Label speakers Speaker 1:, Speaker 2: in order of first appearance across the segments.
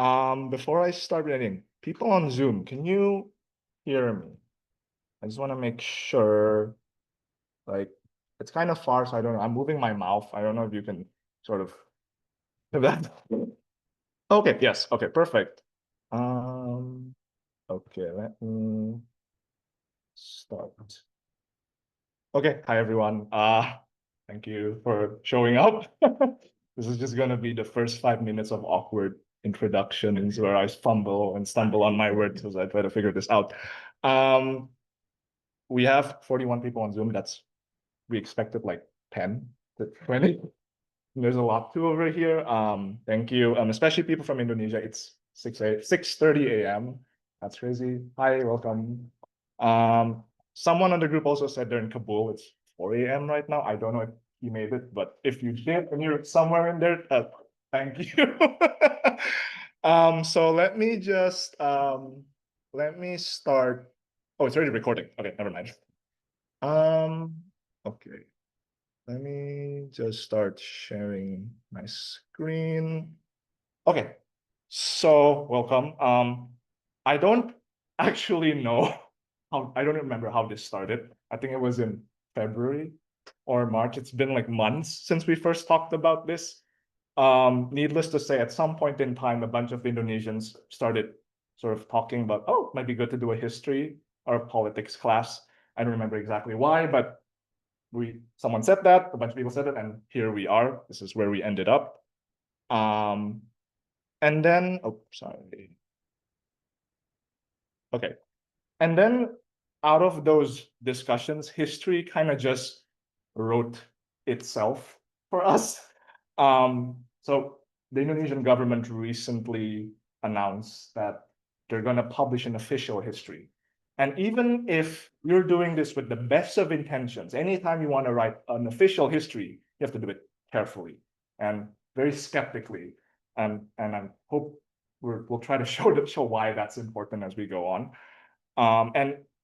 Speaker 1: Before I start reading, people on Zoom, can you hear me? I just want to make sure, like, it's kind of far, so I don't know. I'm moving my mouth. I don't know if you can sort of have that. Okay, yes, okay, perfect. Um, okay, let me start. Okay, hi everyone. Thank you for showing up. This is just gonna be the first 5 minutes of awkward introductions where I fumble and stumble on my words as I try to figure this out. Um, we have 41 people on Zoom. We expected like 10 to 20. There's a lot to over here. Thank you. Especially people from Indonesia. It's 6:30 a.m. That's crazy. Hi, welcome. Um, Someone on the group also said they're in Kabul. It's 4 a.m. right now. I don't know if you made it, but if you did and you're somewhere in there, thank you. So let me start. Oh, it's already recording. Okay, never mind. Um, okay. Let me just start sharing my screen. Okay, so welcome. I don't actually know I don't remember how this started. I think it was in February or March. It's been like months since we first talked about this. Needless to say, at some point in time, a bunch of Indonesians started sort of talking about, oh, it might be good to do a history or a politics class. I don't remember exactly why, but someone said that, a bunch of people said it, and here we are. This is where we ended up. Um, and then, oh, sorry. Okay. And then out of those discussions, history kind of just wrote itself for us. So the Indonesian government recently announced that they're going to publish an official history. And even if you're doing this with the best of intentions, anytime you want to write an official history, you have to do it carefully and very skeptically. And I hope we'll try to show why that's important as we go on.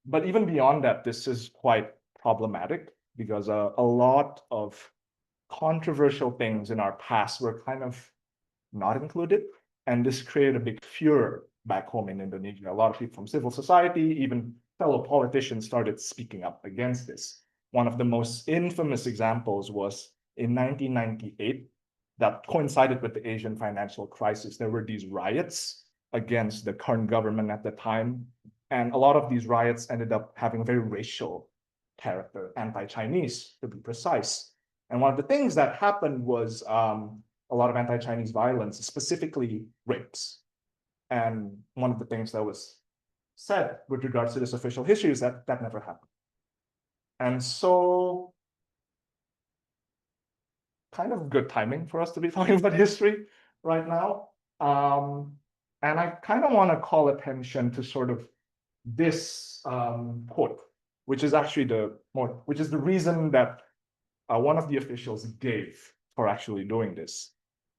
Speaker 1: But even beyond that, this is quite problematic because a lot of controversial things in our past were kind of not included, and this created a big furor back home in Indonesia. A lot of people from civil society, even fellow politicians, started speaking up against this. One of the most infamous examples was in 1998, that coincided with the Asian financial crisis. There were these riots against the current government at the time. And a lot of these riots ended up having a very racial character, anti-Chinese to be precise. And one of the things that happened was a lot of anti-Chinese violence, specifically rapes. And one of the things that was said with regards to this official history is that that never happened. And so kind of good timing for us to be talking about history right now. And I kind of want to call attention to sort of this quote, which is actually which is the reason that one of the officials gave for actually doing this.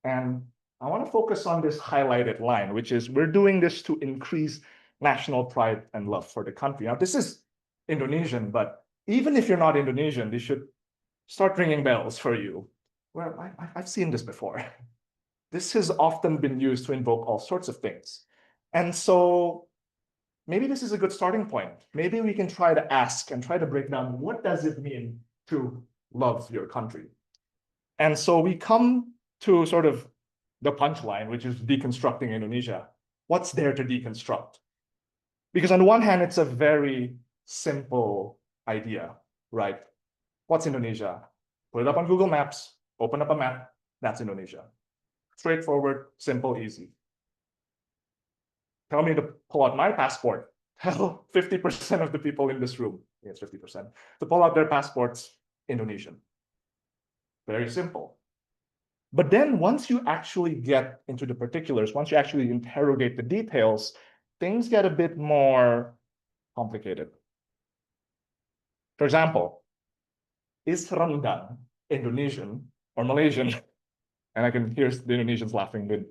Speaker 1: And I want to focus on this highlighted line, which is we're doing this to increase national pride and love for the country. Now, this is Indonesian, but even if you're not Indonesian, this should start ringing bells for you. Well, I've seen this before. This has often been used to invoke all sorts of things. And so maybe this is a good starting point. Maybe we can try to ask and try to break down what does it mean to love your country? And so we come to sort of the punchline, which is deconstructing Indonesia. What's there to deconstruct? Because on the one hand, it's a very simple idea, right? What's Indonesia? Put it up on Google Maps, open up a map, that's Indonesia. Straightforward, simple, easy. Tell me to pull out my passport. Tell 50% of the people in this room, it's 50%, to pull out their passports, Indonesian. Very simple. But then once you actually get into the particulars, once you actually interrogate the details, things get a bit more complicated. For example, is rendang Indonesian or Malaysian? And I can hear the Indonesians laughing.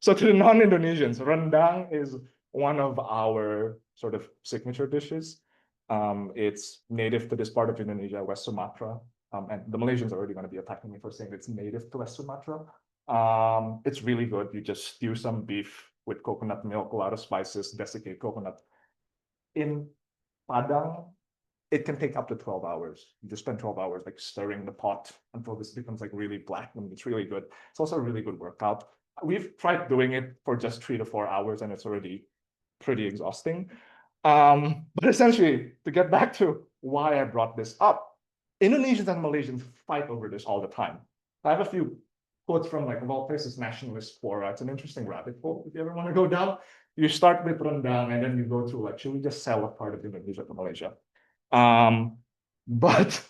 Speaker 1: So to the non-Indonesians, rendang is one of our sort of signature dishes. It's native to this part of Indonesia, West Sumatra. And the Malaysians are already going to be attacking me for saying it's native to West Sumatra. It's really good. You just stew some beef with coconut milk, a lot of spices, desiccated coconut. In Padang, it can take up to 12 hours. You just spend 12 hours like stirring the pot until this becomes like really black, and it's really good. It's also a really good workout. We've tried doing it for just 3 to 4 hours and it's already pretty exhausting. But essentially, to get back to why I brought this up, Indonesians and Malaysians fight over this all the time. I have a few quotes from like of all places nationalist fora. It's an interesting rabbit hole if you ever want to go down. You start with rendang and then you go through like, should we just sell a part of Indonesia to Malaysia? Um, but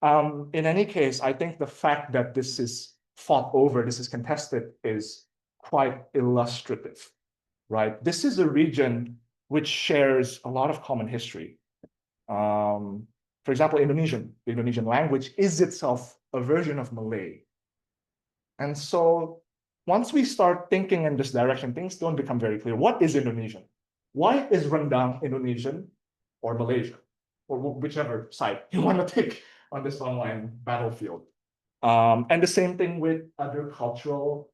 Speaker 1: in any case, I think the fact that this is fought over, this is contested, is quite illustrative, right? This is a region which shares a lot of common history. For example, Indonesian, the Indonesian language is itself a version of Malay. And so once we start thinking in this direction, things don't become very clear. What is Indonesian? Why is rendang Indonesian or Malaysian? Or whichever side you want to take on this online battlefield. And the same thing with other cultural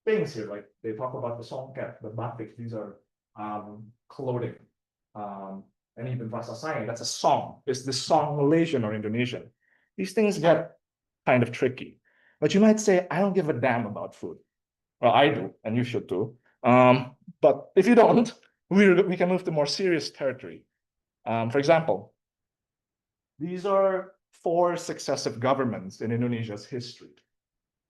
Speaker 1: things here. Like they talk about the songket, the batik. These are clothing. And even Vasasai, that's a song. Is this song Malaysian or Indonesian? These things get kind of tricky. But you might say, I don't give a damn about food. Well, I do, and you should too. But if you don't, we can move to more serious territory. For example, these are 4 successive governments in Indonesia's history,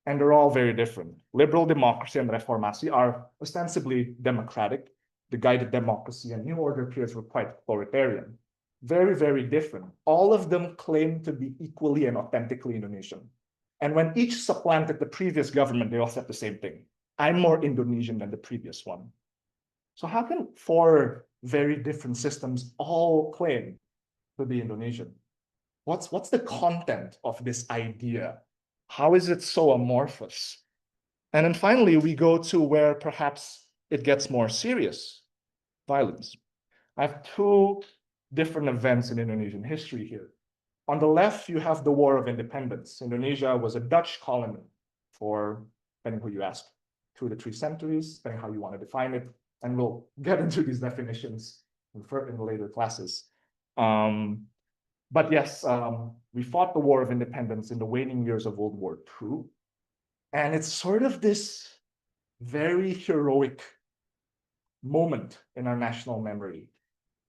Speaker 1: and they're all very different. Liberal democracy and reformasi are ostensibly democratic. The guided democracy and new order periods were quite authoritarian. Very, very different. All of them claim to be equally and authentically Indonesian. And when each supplanted the previous government, they all said the same thing. I'm more Indonesian than the previous one. So how can 4 very different systems all claim to be Indonesian? What's the content of this idea? How is it so amorphous? And then finally, we go to where perhaps it gets more serious, violence. I have 2 different events in Indonesian history here. On the left, you have the War of Independence. Indonesia was a Dutch colony for, depending who you ask, 2 to 3 centuries, depending how you want to define it. And we'll get into these definitions in the later classes. But yes, we fought the War of Independence in the waning years of World War II. And it's sort of this very heroic moment in our national memory.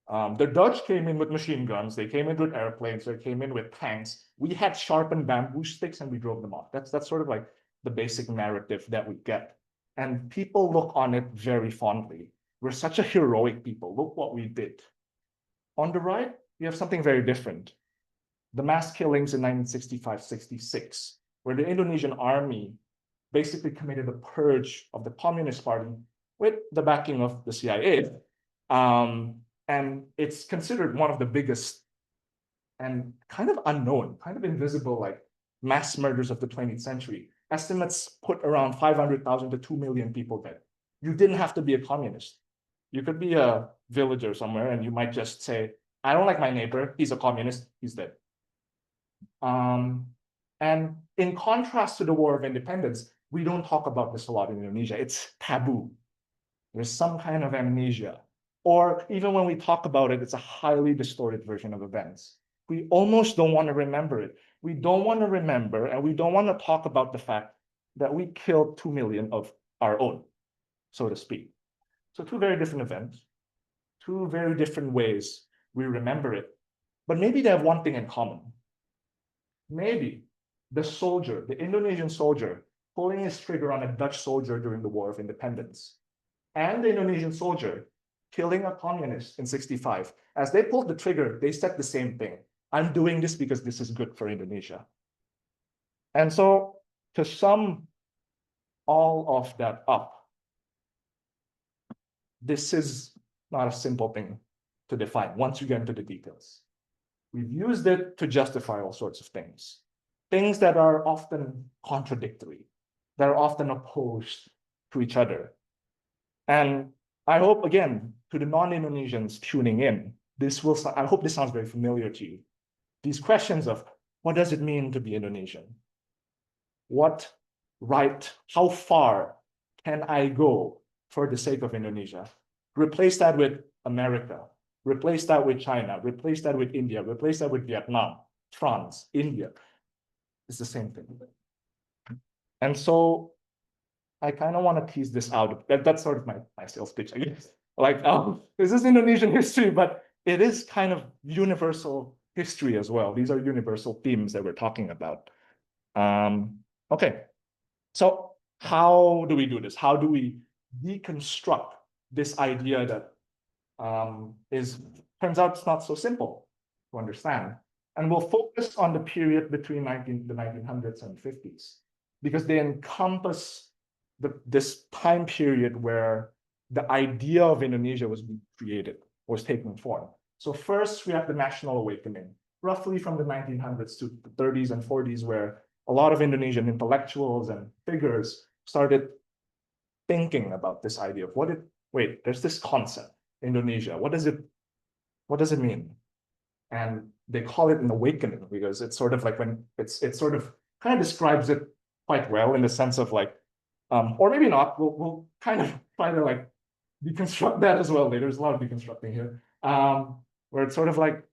Speaker 1: The Dutch came in with machine guns, they came in with airplanes, they came in with tanks. We had sharpened bamboo sticks and we drove them off. That's sort of like the basic narrative that we get. And people look on it very fondly. We're such a heroic people. Look what we did. On the right, we have something very different. The mass killings in 1965-66, where the Indonesian army basically committed a purge of the Communist Party with the backing of the CIA. And it's considered one of the biggest and kind of unknown, kind of invisible, like mass murders of the 20th century. Estimates put around 500,000 to 2 million people dead. You didn't have to be a communist. You could be a villager somewhere and you might just say, I don't like my neighbor, he's a communist, he's dead. And in contrast to the War of Independence, we don't talk about this a lot in Indonesia. It's taboo. There's some kind of amnesia. Or even when we talk about it, it's a highly distorted version of events. We almost don't want to remember it. We don't want to remember, and we don't want to talk about the fact that we killed 2 million of our own, so to speak. So 2 very different events, 2 very different ways we remember it. But maybe they have one thing in common. Maybe the soldier, the Indonesian soldier, pulling his trigger on a Dutch soldier during the War of Independence, and the Indonesian soldier killing a communist in 65. As they pulled the trigger, they said the same thing. I'm doing this because this is good for Indonesia. And so to sum all of that up, this is not a simple thing to define once you get into the details. We've used it to justify all sorts of things that are often contradictory, that are often opposed to each other. And I hope, again, to the non-Indonesians tuning in, I hope this sounds very familiar to you. These questions of what does it mean to be Indonesian? What right? How far can I go for the sake of Indonesia? Replace that with America, replace that with China, replace that with India, replace that with Vietnam, France, India. It's the same thing. And so I kind of want to tease this out. That's sort of my sales pitch, I guess. Like, this is Indonesian history, but it is kind of universal history as well. These are universal themes that we're talking about. Okay, so how do we do this? How do we deconstruct this idea that turns out it's not so simple to understand? And we'll focus on the period between the 1900s and 50s, because they encompass this time period where the idea of Indonesia was being created, was taking form. So first, we have the national awakening, roughly from the 1900s to the 30s and 40s, where a lot of Indonesian intellectuals and figures started thinking about this idea of wait, there's this concept, Indonesia. What does it mean? And they call it an awakening because it's sort of like when it's sort of kind of describes it quite well in the sense of like, or maybe not. We'll kind of try to like deconstruct that as well later. There's a lot of deconstructing here, where it's sort of like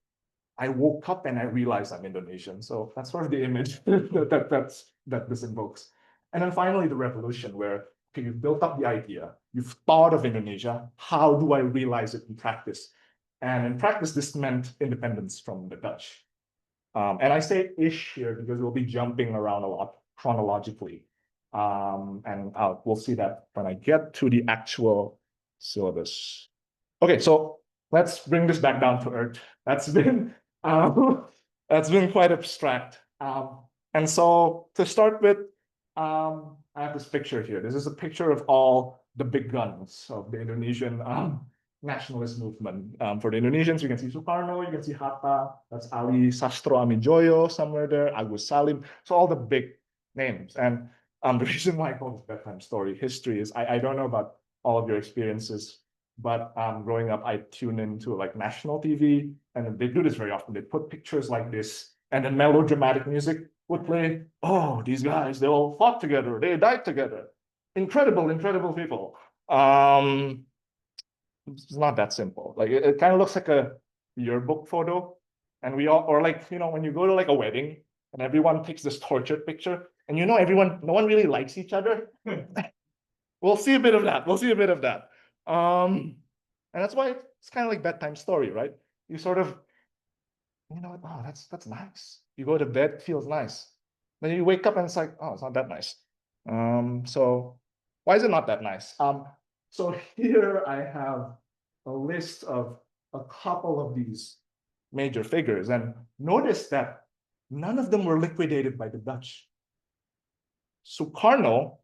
Speaker 1: I woke up and I realized I'm Indonesian. So that's sort of the image that this invokes. And then finally, the revolution, where okay, you've built up the idea, you've thought of Indonesia. How do I realize it in practice? And in practice, this meant independence from the Dutch. And I say ish here because we'll be jumping around a lot chronologically. And we'll see that when I get to the actual syllabus. Okay, so let's bring this back down to earth. That's been quite abstract. And so to start with, I have this picture here. This is a picture of all the big guns of the Indonesian nationalist movement. For the Indonesians, you can see Sukarno, you can see Hatta, that's Ali Sastro Amijoyo somewhere there, Agus Salim. So all the big names. And the reason why I call this bedtime story history is I don't know about all of your experiences, but growing up, I tune into like national TV, and they do this very often. They put pictures like this, and then melodramatic music would play. Oh, these guys, they all fought together, they died together. Incredible, incredible people. It's not that simple. Like it kind of looks like a yearbook photo, and we all, or like when you go to like a wedding and everyone takes this tortured picture, and no one really likes each other. We'll see a bit of that. We'll see a bit of that. And that's why it's kind of like bedtime story, right? You sort of, oh, that's nice. You go to bed, feels nice. Then you wake up and it's like, oh, it's not that nice. So why is it not that nice? So here I have a list of a couple of these major figures, and notice that none of them were liquidated by the Dutch. Sukarno,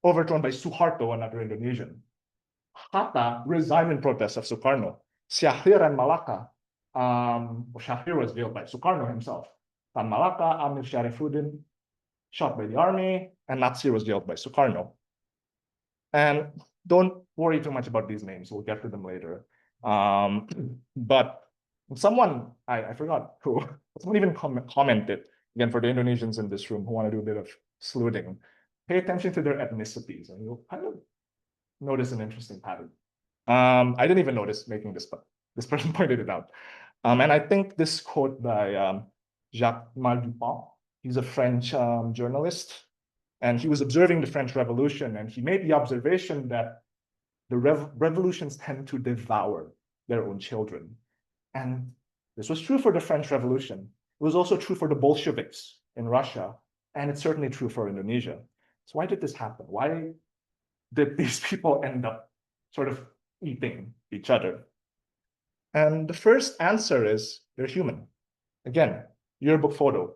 Speaker 1: overthrown by Suharto, another Indonesian. Hatta resigned in protest of Sukarno. Syahrir and Malaka, Syahrir was jailed by Sukarno himself. Tan Malaka, Amir Syarifuddin, shot by the army, and Natsir was jailed by Sukarno. And don't worry too much about these names. We'll get to them later. But someone, I forgot who, someone even commented, again, for the Indonesians in this room who want to do a bit of sleuthing, pay attention to their ethnicities, and you'll kind of notice an interesting pattern. I didn't even notice making this, but this person pointed it out. And I think this quote by Jacques Maldupont, he's a French journalist, and he was observing the French Revolution, and he made the observation that the revolutions tend to devour their own children. And this was true for the French Revolution. It was also true for the Bolsheviks in Russia, and it's certainly true for Indonesia. So why did this happen? Why did these people end up sort of eating each other? And the first answer is they're human. Again, yearbook photo.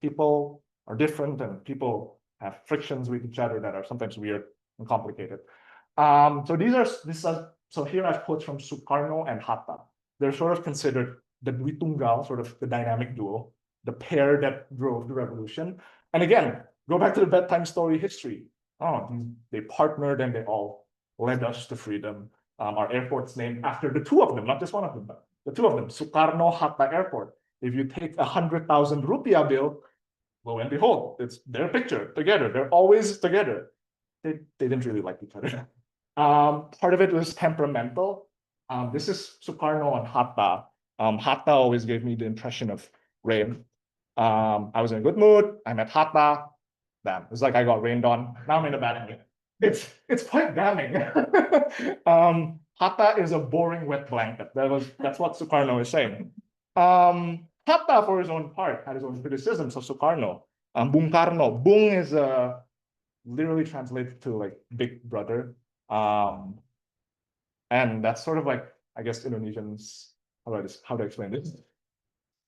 Speaker 1: People are different, and people have frictions with each other that are sometimes weird and complicated. So here I've quotes from Sukarno and Hatta. They're sort of considered the Duitunggal, sort of the dynamic duo, the pair that drove the revolution. And again, go back to the bedtime story history. Oh, they partnered and they all led us to freedom. Our airport's named after the two of them, not just one of them, but the two of them, Sukarno Hatta Airport. If you take 100,000 rupiah bill, lo and behold, it's their picture together. They're always together. They didn't really like each other. Part of it was temperamental. This is Sukarno and Hatta. Hatta always gave me the impression of rain. I was in a good mood. I met Hatta. Damn, it's like I got rained on. Now I'm in a bad mood. It's quite damning. Hatta is a boring wet blanket. That's what Sukarno is saying. Hatta, for his own part, had his own criticisms of Sukarno. Bung Karno. Bung is literally translated to like big brother. And that's sort of like, I guess, Indonesians, how do I explain this?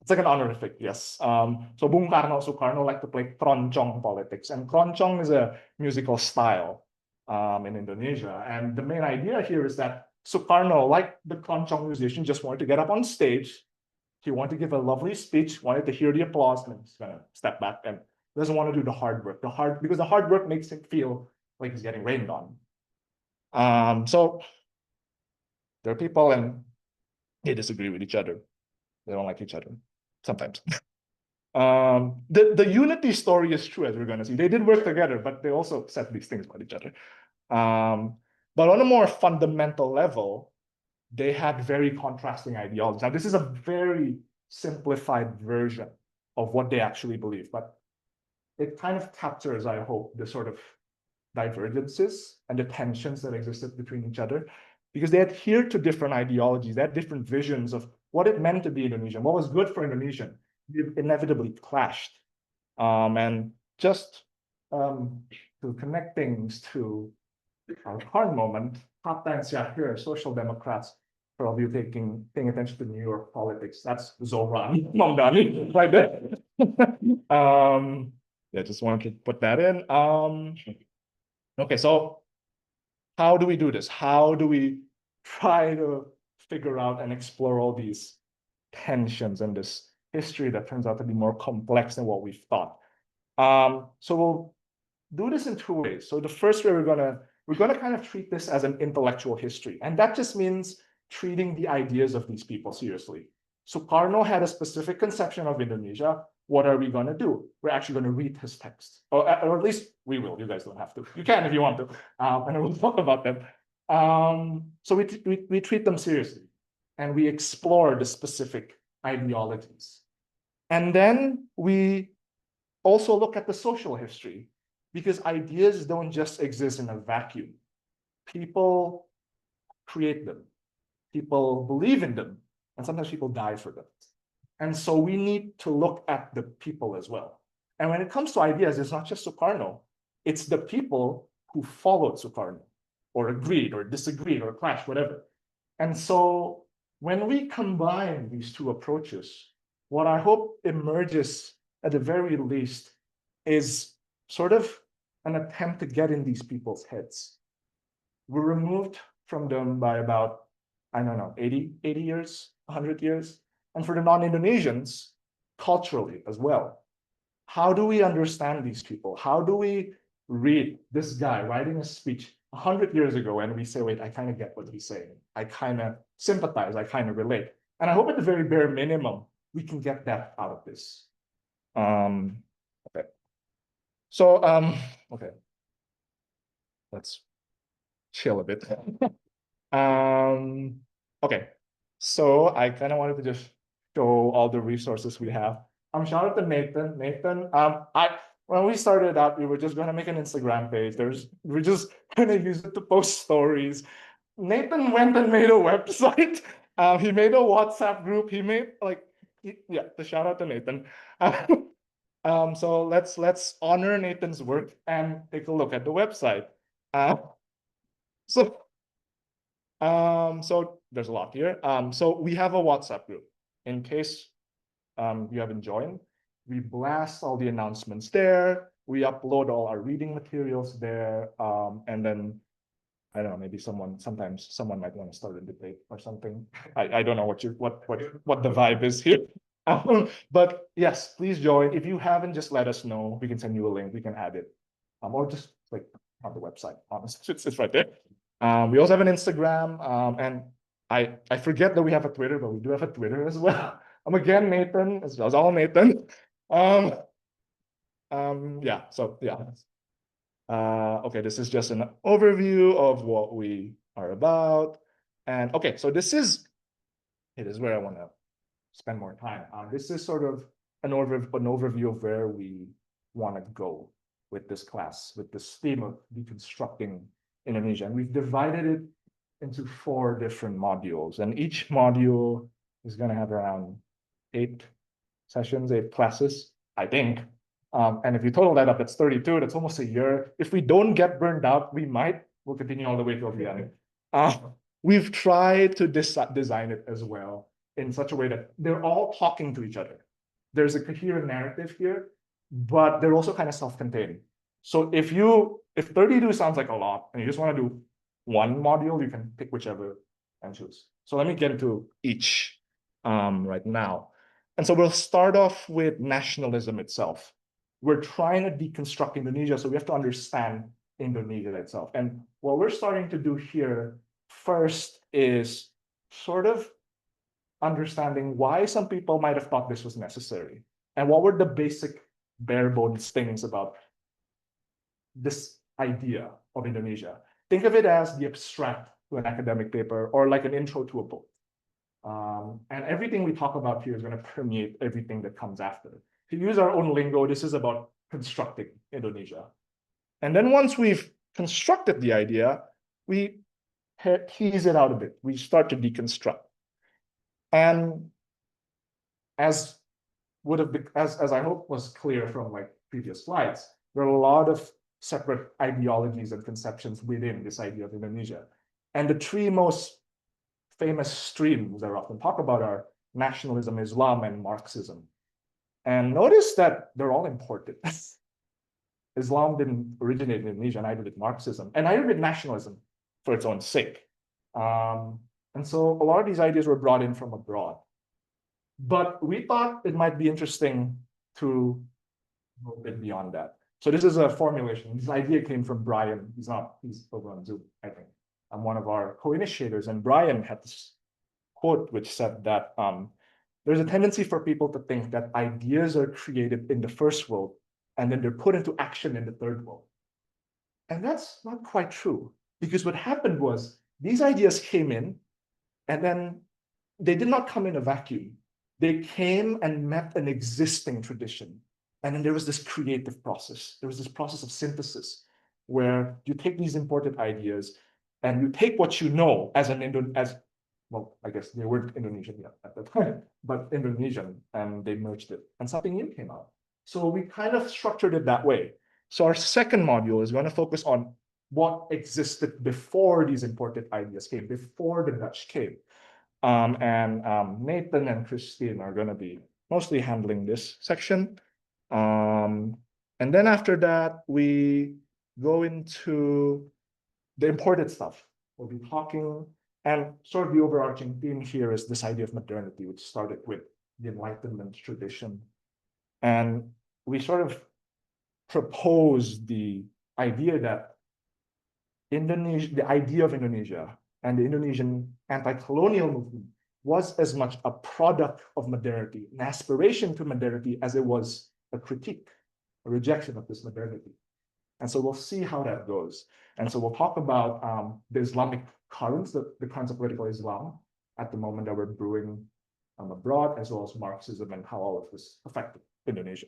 Speaker 1: It's like an honorific, yes. So Bung Karno, Sukarno like to play keroncong politics. And keroncong is a musical style in Indonesia. And the main idea here is that Sukarno, like the keroncong musician, just wanted to get up on stage. He wanted to give a lovely speech, wanted to hear the applause, and he's gonna step back and doesn't want to do the hard work. Because the hard work makes him feel like he's getting rained on. So there are people and they disagree with each other. They don't like each other sometimes. The unity story is true, as we're going to see. They did work together, but they also said these things about each other. But on a more fundamental level, they had very contrasting ideologies. Now, this is a very simplified version of what they actually believe, but it kind of captures, I hope, the sort of divergences and the tensions that existed between each other, because they adhered to different ideologies, they had different visions of what it meant to be Indonesian, what was good for Indonesian. They inevitably clashed. And just to connect things to our current moment, Hatta and Syahir, social democrats, for all of you paying attention to New York politics, that's Zohran Mamdani right there. Yeah, just wanted to put that in. Okay, so how do we do this? How do we try to figure out and explore all these tensions and this history that turns out to be more complex than what we thought? So we'll do this in two ways. So the first way we're gonna kind of treat this as an intellectual history, and that just means treating the ideas of these people seriously. Sukarno had a specific conception of Indonesia. What are we going to do? We're actually going to read his text, or at least we will. You guys don't have to. You can if you want to, and we'll talk about them. So we treat them seriously, and we explore the specific ideologies. And then we also look at the social history, because ideas don't just exist in a vacuum. People create them. People believe in them, and sometimes people die for them. And so we need to look at the people as well. And when it comes to ideas, it's not just Sukarno, it's the people who followed Sukarno, or agreed, or disagreed, or clashed, whatever. And so when we combine these two approaches, what I hope emerges at the very least is sort of an attempt to get in these people's heads. We're removed from them by about, I don't know, 80 years, 100 years. And for the non-Indonesians, culturally as well. How do we understand these people? How do we read this guy writing a speech 100 years ago and we say, wait, I kind of get what he's saying. I kind of sympathize, I kind of relate. And I hope at the very bare minimum, we can get that out of this. Okay. So, okay. Let's chill a bit. Okay. So I kind of wanted to just show all the resources we have. Shout out to Nathan. Nathan, when we started out, we were just going to make an Instagram page. We're just going to use it to post stories. Nathan went and made a website. He made a WhatsApp group. He made the shout out to Nathan. So let's honor Nathan's work and take a look at the website. So there's a lot here. So we have a WhatsApp group. In case you haven't joined, we blast all the announcements there. We upload all our reading materials there. And then, I don't know, maybe sometimes someone might want to start a debate or something. I don't know what the vibe is here. But yes, please join. If you haven't, just let us know. We can send you a link. We can add it. Or just like on the website. Honestly, it's right there. We also have an Instagram, and I forget that we have a Twitter, but we do have a Twitter as well. Again, Nathan, as all Nathan. Yeah, so yeah. Okay, this is just an overview of what we are about. And okay, so it is where I want to spend more time. This is sort of an overview of where we want to go with this class, with this theme of deconstructing Indonesia. And we've divided it into 4 different modules, and each module is going to have around 8 sessions, 8 classes, I think. And if you total that up, that's 32. That's almost a year. If we don't get burned out, we'll continue all the way till the end. We've tried to design it as well in such a way that they're all talking to each other. There's a coherent narrative here, but they're also kind of self-contained. So if 32 sounds like a lot and you just want to do one module, you can pick whichever and choose. So let me get into each right now. And so we'll start off with nationalism itself. We're trying to deconstruct Indonesia, so we have to understand Indonesia itself. And what we're starting to do here first is sort of understanding why some people might have thought this was necessary, and what were the basic bare bones things about this idea of Indonesia. Think of it as the abstract to an academic paper or like an intro to a book. And everything we talk about here is going to permeate everything that comes after. To use our own lingo, this is about constructing Indonesia. And then once we've constructed the idea, we tease it out a bit. We start to deconstruct. And as would have been, as I hope was clear from like previous slides, there are a lot of separate ideologies and conceptions within this idea of Indonesia. And the 3 most famous streams that I often talk about are nationalism, Islam, and Marxism. And notice that they're all imported. Islam didn't originate in Indonesia, neither did Marxism, and neither did nationalism for its own sake. And so a lot of these ideas were brought in from abroad. But we thought it might be interesting to go a bit beyond that. So this is a formulation. This idea came from Brian. He's over on Zoom, I think. I'm one of our co-initiators, and Brian had this quote which said that there's a tendency for people to think that ideas are created in the first world and then they're put into action in the third world. And that's not quite true, because what happened was these ideas came in and then they did not come in a vacuum. They came and met an existing tradition. And then there was this creative process. There was this process of synthesis where you take these imported ideas and you take what you know as well, I guess they weren't Indonesian yet at the time, but Indonesian, and they merged it, and something new came out. So we kind of structured it that way. So our second module is going to focus on what existed before these imported ideas came, before the Dutch came. Nathan and Christine are going to be mostly handling this section. And then after that, we go into the imported stuff. We'll be talking, and sort of the overarching theme here is this idea of modernity, which started with the Enlightenment tradition. And we sort of propose the idea that the idea of Indonesia and the Indonesian anti-colonial movement was as much a product of modernity, an aspiration to modernity, as it was a critique, a rejection of this modernity. And so we'll see how that goes. And so we'll talk about the Islamic currents, the currents of political Islam at the moment that we're brewing abroad, as well as Marxism and how all of this affected Indonesia.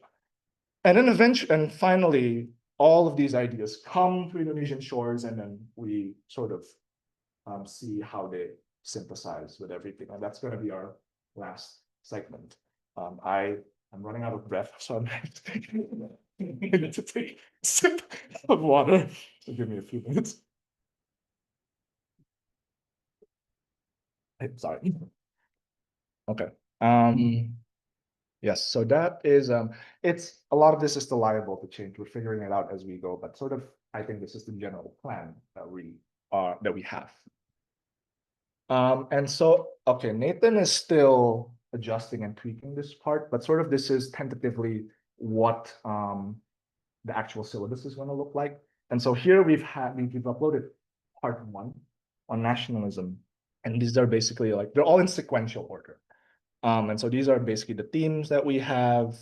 Speaker 1: And then eventually, and finally, all of these ideas come to Indonesian shores, and then we sort of see how they synthesize with everything. And that's going to be our last segment. I'm running out of breath, so I'm going to take a sip of water. So give me a few minutes. Sorry. Okay. Yes, so that is it's a lot of this is still liable to change. We're figuring it out as we go, but sort of I think this is the general plan that we have. And so okay, Nathan is still adjusting and tweaking this part, but sort of this is tentatively what the actual syllabus is going to look like. And so here we've uploaded part 1 on nationalism, and these are basically like they're all in sequential order. And so these are basically the themes that we have,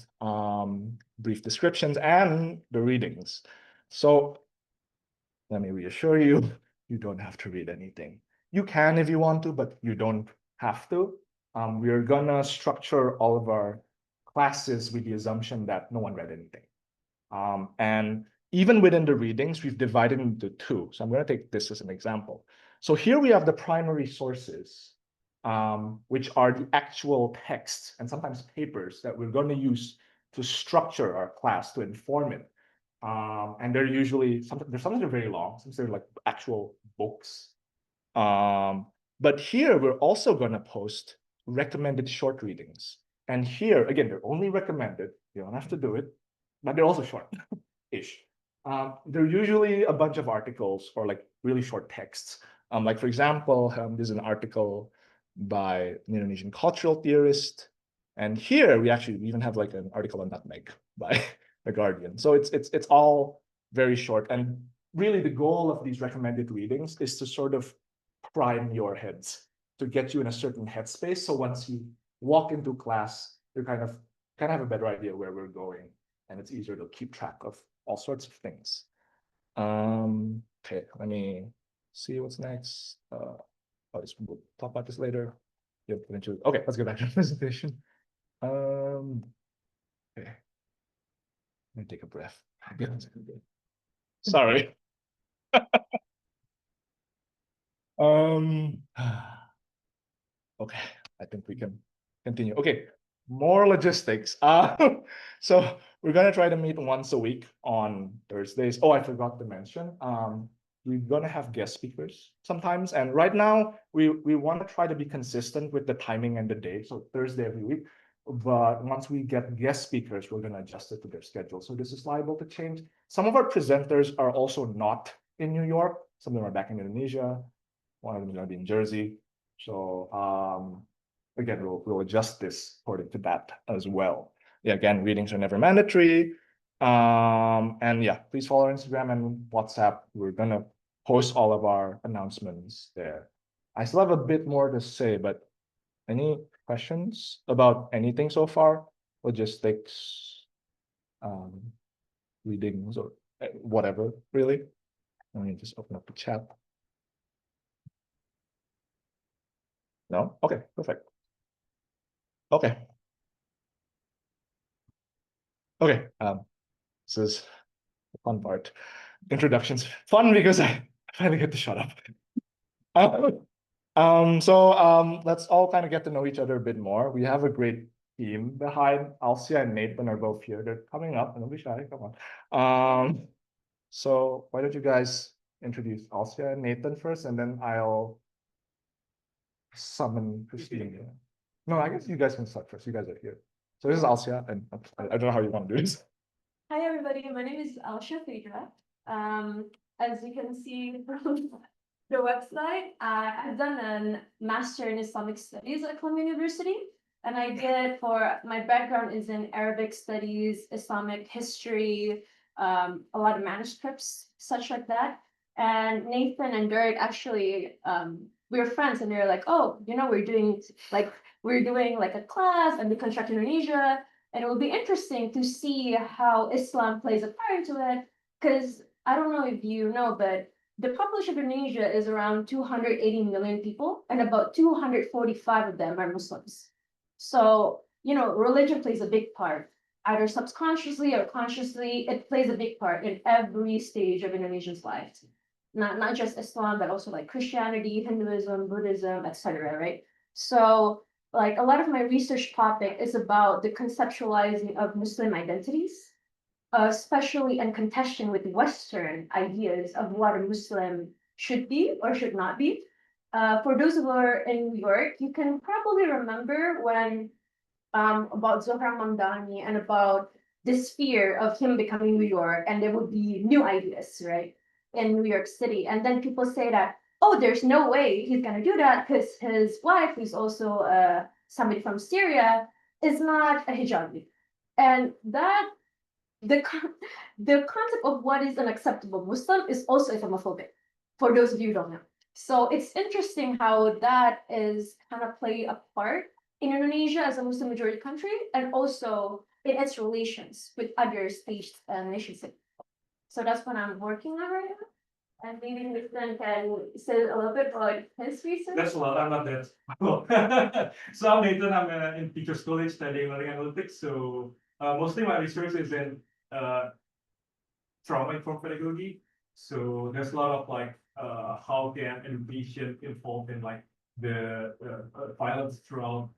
Speaker 1: brief descriptions, and the readings. So let me reassure you, you don't have to read anything. You can if you want to, but you don't have to. We're gonna structure all of our classes with the assumption that no one read anything. And even within the readings, we've divided into two. So I'm going to take this as an example. So here we have the primary sources, which are the actual texts and sometimes papers that we're going to use to structure our class, to inform it. And they're usually, sometimes they're very long, sometimes they're like actual books. But here we're also going to post recommended short readings. And here, again, they're only recommended. You don't have to do it, but they're also short-ish. They're usually a bunch of articles or like really short texts. Like for example, there's an article by an Indonesian cultural theorist. And here we even have like an article on nutmeg by The Guardian. So it's all very short. And really the goal of these recommended readings is to sort of prime your heads, to get you in a certain headspace. So once you walk into class, you kind of have a better idea where we're going, and it's easier to keep track of all sorts of things. Okay, let me see what's next. We'll talk about this later. Yep, eventually. Okay, let's go back to the presentation. Okay. Let me take a breath. Sorry. Okay, I think we can continue. Okay, more logistics. So we're gonna try to meet once a week on Thursdays. Oh, I forgot to mention. We're gonna have guest speakers sometimes, and right now we want to try to be consistent with the timing and the day. So Thursday every week. But once we get guest speakers, we're gonna adjust it to their schedule. So this is liable to change. Some of our presenters are also not in New York. Some of them are back in Indonesia. One of them is gonna be in Jersey. So again, we'll adjust this according to that as well. Yeah, again, readings are never mandatory. And yeah, please follow our Instagram and WhatsApp. We're gonna post all of our announcements there. I still have a bit more to say, but any questions about anything so far? Logistics, readings, or whatever, really? Let me just open up the chat. No? Okay, perfect. Okay. Okay. This is the fun part. Introductions. Fun because I finally get to shut up. Let's all kind of get to know each other a bit more. We have a great team behind. Alcia and Nathan are both here. They're coming up, and don't be shy. Come on. So why don't you guys introduce Alcia and Nathan first, and then I'll summon Christine. No, I guess you guys can start first. You guys are here. So this is Alcia, and I don't know how you want to do this.
Speaker 2: Hi, everybody. My name is Alcia Phaedra. As you can see from the website, I've done a Master in Islamic Studies at Columbia University. And I did for my background is in Arabic studies, Islamic history, a lot of manuscripts, such like that. And Nathan and Derek actually, we were friends, and they were like, oh, we're doing like a class and Deconstructing Indonesia. And it will be interesting to see how Islam plays a part into it, because I don't know if you know, but the population of Indonesia is around 280 million people, and about 245 of them are Muslims. So, religion plays a big part, either subconsciously or consciously. It plays a big part in every stage of Indonesians' life. Not just Islam, but also like Christianity, Hinduism, Buddhism, etc. Right? So like a lot of my research topic is about the conceptualizing of Muslim identities, especially in contention with Western ideas of what a Muslim should be or should not be. For those who are in New York, you can probably remember when about Zohar Mamdani and about this fear of him becoming New York, and there would be new ideas, right, in New York City. And then people say that, oh, there's no way he's going to do that because his wife, who's also somebody from Syria, is not a hijabi. And that the concept of what is an acceptable Muslim is also Islamophobic, for those of you who don't know. So it's interesting how that is kind of play a part in Indonesia as a Muslim majority country, and also in its relations with other states and nations. So that's what I'm working on right now. And maybe Nathan can say a little bit about his research.
Speaker 3: That's a lot. I'm not that well. So I'm Nathan. I'm in Teachers College studying learning analytics. So mostly my research is in trauma-informed pedagogy. So there's a lot of like how can education involved in like the violence throughout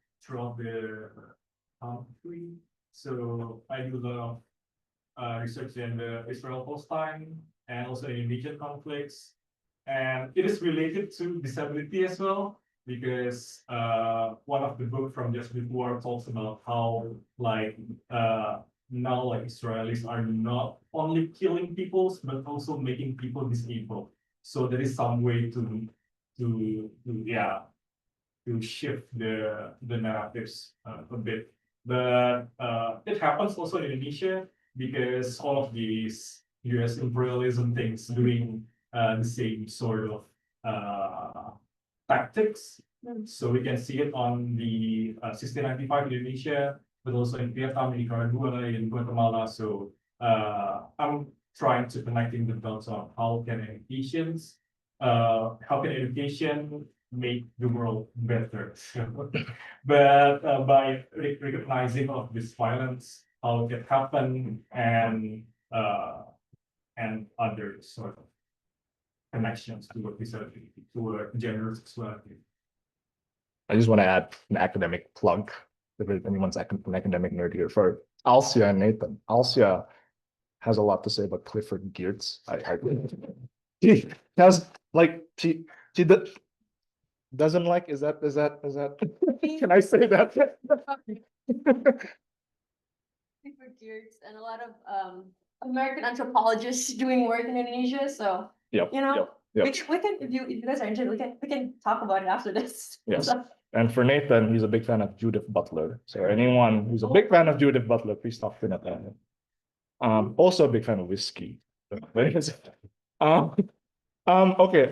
Speaker 3: the country. So I do a lot of research in the Israel-Palestine and also in Indonesian conflicts. And it is related to disability as well, because one of the book from just before talks about how like now like Israelis are not only killing people, but also making people disabled. So there is some way yeah, to shift the narratives a bit. But it happens also in Indonesia because all of these US imperialism things doing the same sort of tactics. So we can see it on the 1695 Indonesia, but also in Vietnam, in Nicaragua, in Guatemala. So I'm trying to connecting the dots on how can education make the world better. But by recognizing of this violence, how it happen, and other sort of connections to what disability, to gender sexuality.
Speaker 1: I just want to add an academic plug, if anyone's an academic nerd here, for Alcia and Nathan. Alcia has a lot to say about Clifford Geertz. She has like she doesn't like, is that can I say that?
Speaker 2: Clifford Geertz and a lot of American anthropologists doing work in Indonesia. So
Speaker 1: Yep,
Speaker 2: you know,
Speaker 1: yep.
Speaker 2: we can if you guys are interested, we can talk about it after this.
Speaker 1: Yes.
Speaker 2: So,
Speaker 1: And for Nathan, he's a big fan of Judith Butler. So anyone who's a big fan of Judith Butler, please talk to Nathan. Also a big fan of whiskey. Okay.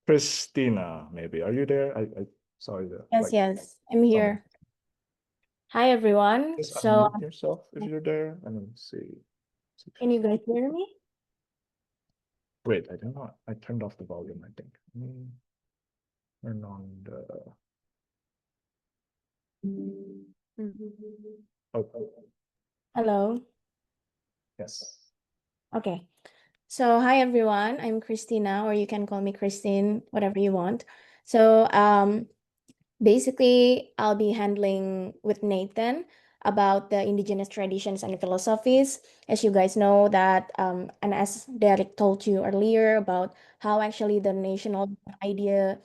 Speaker 1: Christina, maybe. Are you there? I saw you there.
Speaker 4: Yes, yes, I'm here. Hi, everyone.
Speaker 1: Just
Speaker 4: So,
Speaker 1: unmute yourself if you're there. And then see.
Speaker 4: can you guys hear me?
Speaker 1: Wait, I don't know. I turned off the volume, I think. Turn on the. Oh,
Speaker 4: Hello.
Speaker 1: yes.
Speaker 4: Okay. So, hi, everyone. I'm Christina, or you can call me Christine, whatever you want. So, basically, I'll be handling with Nathan about the indigenous traditions and philosophies. As you guys know that, and as Derek told you earlier about how actually the national idea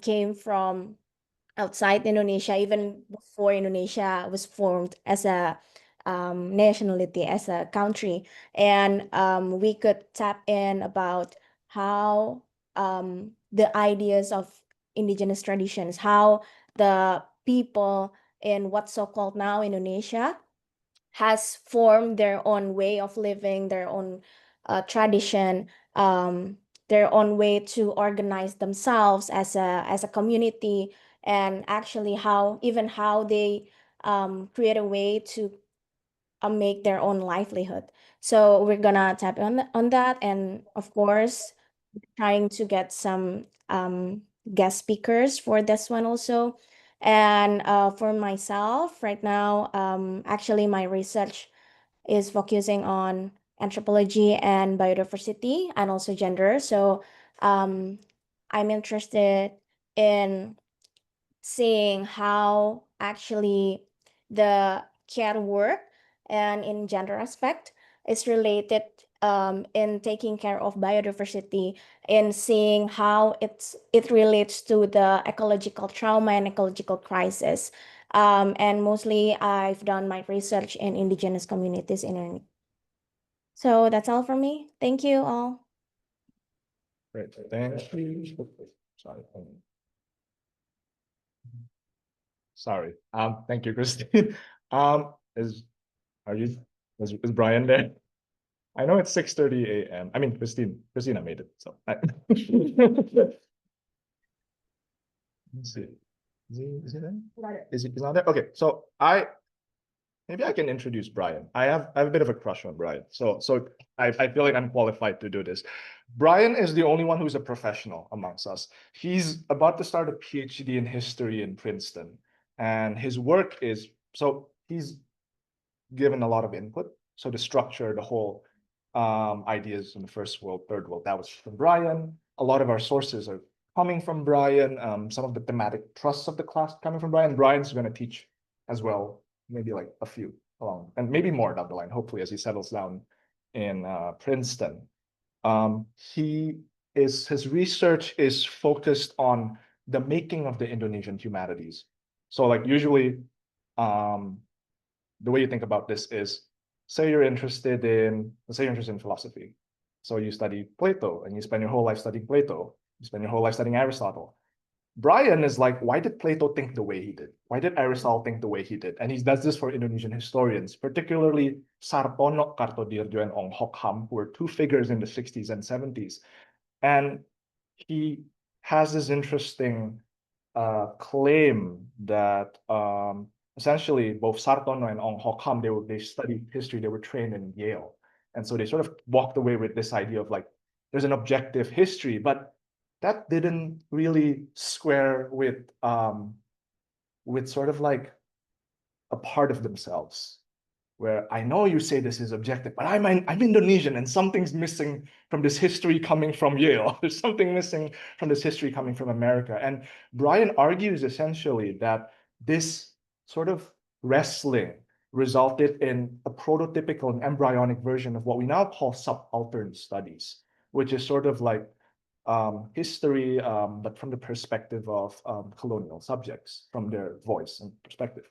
Speaker 4: came from outside Indonesia, even before Indonesia was formed as a nationality, as a country. And we could tap in about how the ideas of indigenous traditions, how the people in what's so-called now Indonesia has formed their own way of living, their own tradition, their own way to organize themselves as a community, and actually how they create a way to make their own livelihood. So we're gonna tap on that, and of course, trying to get some guest speakers for this one also. And for myself, right now, actually, my research is focusing on anthropology and biodiversity and also gender. So I'm interested in seeing how actually the care work and in gender aspect is related in taking care of biodiversity, in seeing how it relates to the ecological trauma and ecological crisis. And mostly I've done my research in indigenous communities in Indonesia. So that's all from me. Thank you all.
Speaker 1: Great. Thank you. Sorry. Sorry. Thank you, Christine. Is is Brian there? I know it's 6:30 a.m. I mean, Christina made it. So let's see. Is he there?
Speaker 2: Got it.
Speaker 1: Is he he's not there? Okay, so maybe I can introduce Brian. I have a bit of a crush on Brian. So I feel like I'm qualified to do this. Brian is the only one who's a professional amongst us. He's about to start a PhD in history in Princeton. And his work is, so he's given a lot of input. So the structure, the whole ideas in the first world, third world, that was from Brian. A lot of our sources are coming from Brian. Some of the thematic trusts of the class coming from Brian. Brian's going to teach as well, maybe like a few along, and maybe more down the line, hopefully, as he settles down in Princeton. His research is focused on the making of the Indonesian humanities. So like usually, the way you think about this is, say you're interested in, let's say you're interested in philosophy. So you study Plato and you spend your whole life studying Plato. You spend your whole life studying Aristotle. Brian is like, why did Plato think the way he did? Why did Aristotle think the way he did? And he does this for Indonesian historians, particularly Sartono Kartodirjo and Ong Hok Ham, who were two figures in the 60s and 70s. And he has this interesting claim that essentially both Sartono and Ong Hok Ham, they studied history, they were trained in Yale. And so they sort of walked away with this idea of like, there's an objective history, but that didn't really square with sort of like a part of themselves, where I know you say this is objective, but I'm Indonesian and something's missing from this history coming from Yale. There's something missing from this history coming from America. And Brian argues essentially that this sort of wrestling resulted in a prototypical and embryonic version of what we now call subaltern studies, which is sort of like history, but from the perspective of colonial subjects, from their voice and perspective.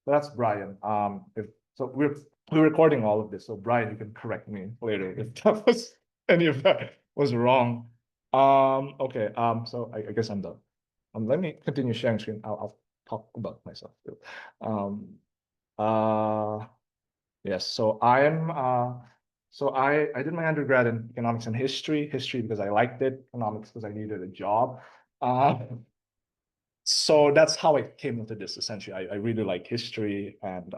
Speaker 1: So that's Brian. So we're recording all of this. So Brian, you can correct me later if that was any of that was wrong. Okay. So I guess I'm done. Let me continue sharing screen. I'll talk about myself too. Yes. So I did my undergrad in economics and history because I liked it, economics because I needed a job. So that's how I came into this essentially. I really like history, and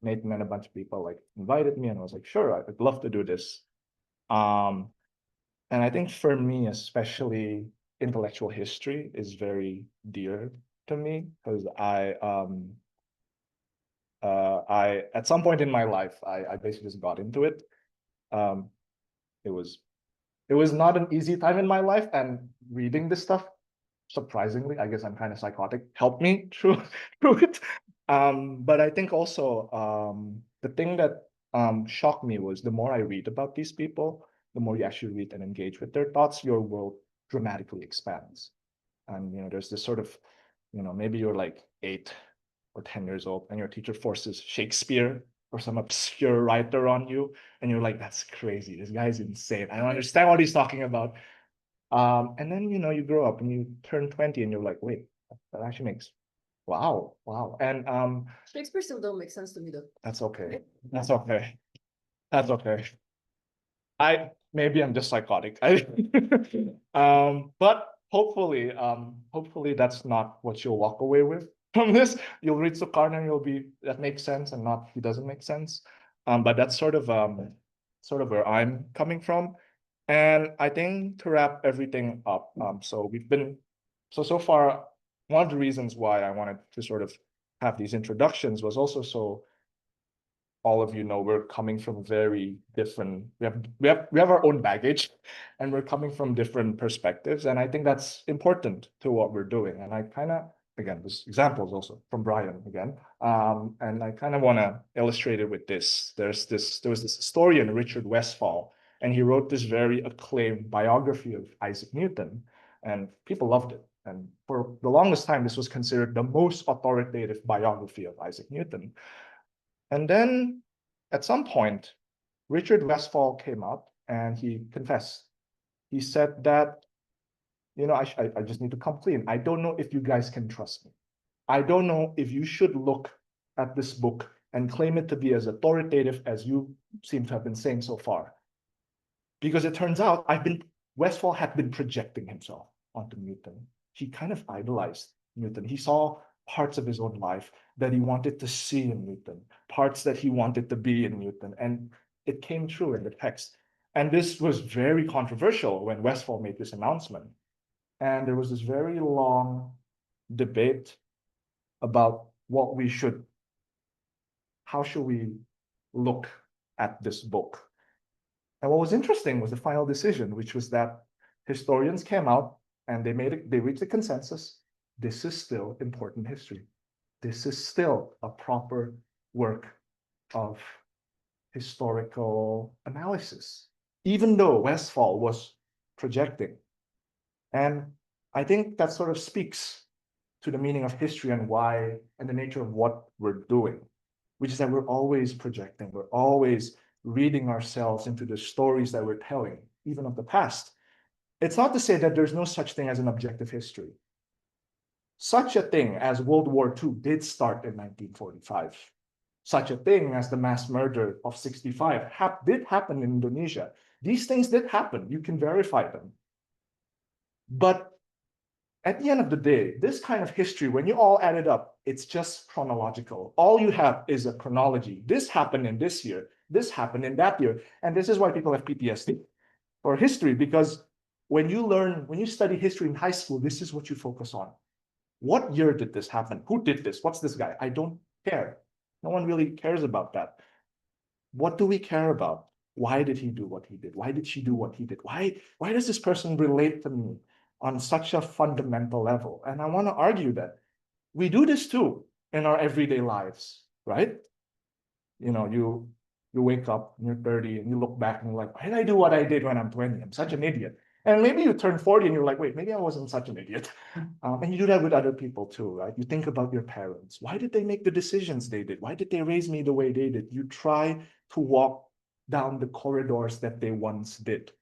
Speaker 1: Nathan and a bunch of people like invited me, and I was like, sure, I'd love to do this. And I think for me, especially intellectual history is very dear to me because I at some point in my life I basically just got into it. It was not an easy time in my life, and reading this stuff, surprisingly, I guess I'm kind of psychotic, helped me through it. But I think also the thing that shocked me was the more I read about these people, the more you actually read and engage with their thoughts, your world dramatically expands. And there's this sort of, maybe you're like 8 or 10 years old and your teacher forces Shakespeare or some obscure writer on you, and you're like, that's crazy. This guy's insane. I don't understand what he's talking about. And then you grow up and you turn 20 and you're like, wait, that actually makes wow. And
Speaker 2: Shakespeare still don't make sense to me though.
Speaker 1: that's okay. That's okay. That's okay. Maybe I'm just psychotic. But hopefully that's not what you'll walk away with from this. You'll read Sukarno and you'll be, that makes sense, and not, he doesn't make sense. But that's sort of where I'm coming from. And I think to wrap everything up, so far, one of the reasons why I wanted to sort of have these introductions was also so all of we're coming from very different, we have our own baggage, and we're coming from different perspectives. And I think that's important to what we're doing. And I kind of, again, this examples also from Brian again. And I kind of want to illustrate it with this. There was this historian, Richard Westphal, and he wrote this very acclaimed biography of Isaac Newton, and people loved it. And for the longest time, this was considered the most authoritative biography of Isaac Newton. And then at some point, Richard Westphal came up and he confessed. He said that, I just need to come clean. I don't know if you guys can trust me. I don't know if you should look at this book and claim it to be as authoritative as you seem to have been saying so far. Because it turns out Westphal had been projecting himself onto Newton. He kind of idolized Newton. He saw parts of his own life that he wanted to see in Newton, parts that he wanted to be in Newton, and it came true in the text. And this was very controversial when Westphal made this announcement. And there was this very long debate about how should we look at this book. And what was interesting was the final decision, which was that historians came out and they reached a consensus. This is still important history. This is still a proper work of historical analysis, even though Westphal was projecting. And I think that sort of speaks to the meaning of history and why, and the nature of what we're doing, which is that we're always projecting, we're always reading ourselves into the stories that we're telling, even of the past. It's not to say that there's no such thing as an objective history. Such a thing as World War II did start in 1945. Such a thing as the mass murder of 65 did happen in Indonesia. These things did happen. You can verify them. But at the end of the day, this kind of history, when you all add it up, it's just chronological. All you have is a chronology. This happened in this year. This happened in that year. And this is why people have PTSD for history, because when you study history in high school, this is what you focus on. What year did this happen? Who did this? What's this guy? I don't care. No one really cares about that. What do we care about? Why did he do what he did? Why did she do what he did? Why does this person relate to me on such a fundamental level? And I want to argue that we do this too in our everyday lives, right? You know, you wake up and you're 30 and you look back and you're like, why did I do what I did when I'm 20? I'm such an idiot. And maybe you turn 40 and you're like, wait, maybe I wasn't such an idiot. And you do that with other people too, right? You think about your parents. Why did they make the decisions they did? Why did they raise me the way they did? You try to walk down the corridors that they once did.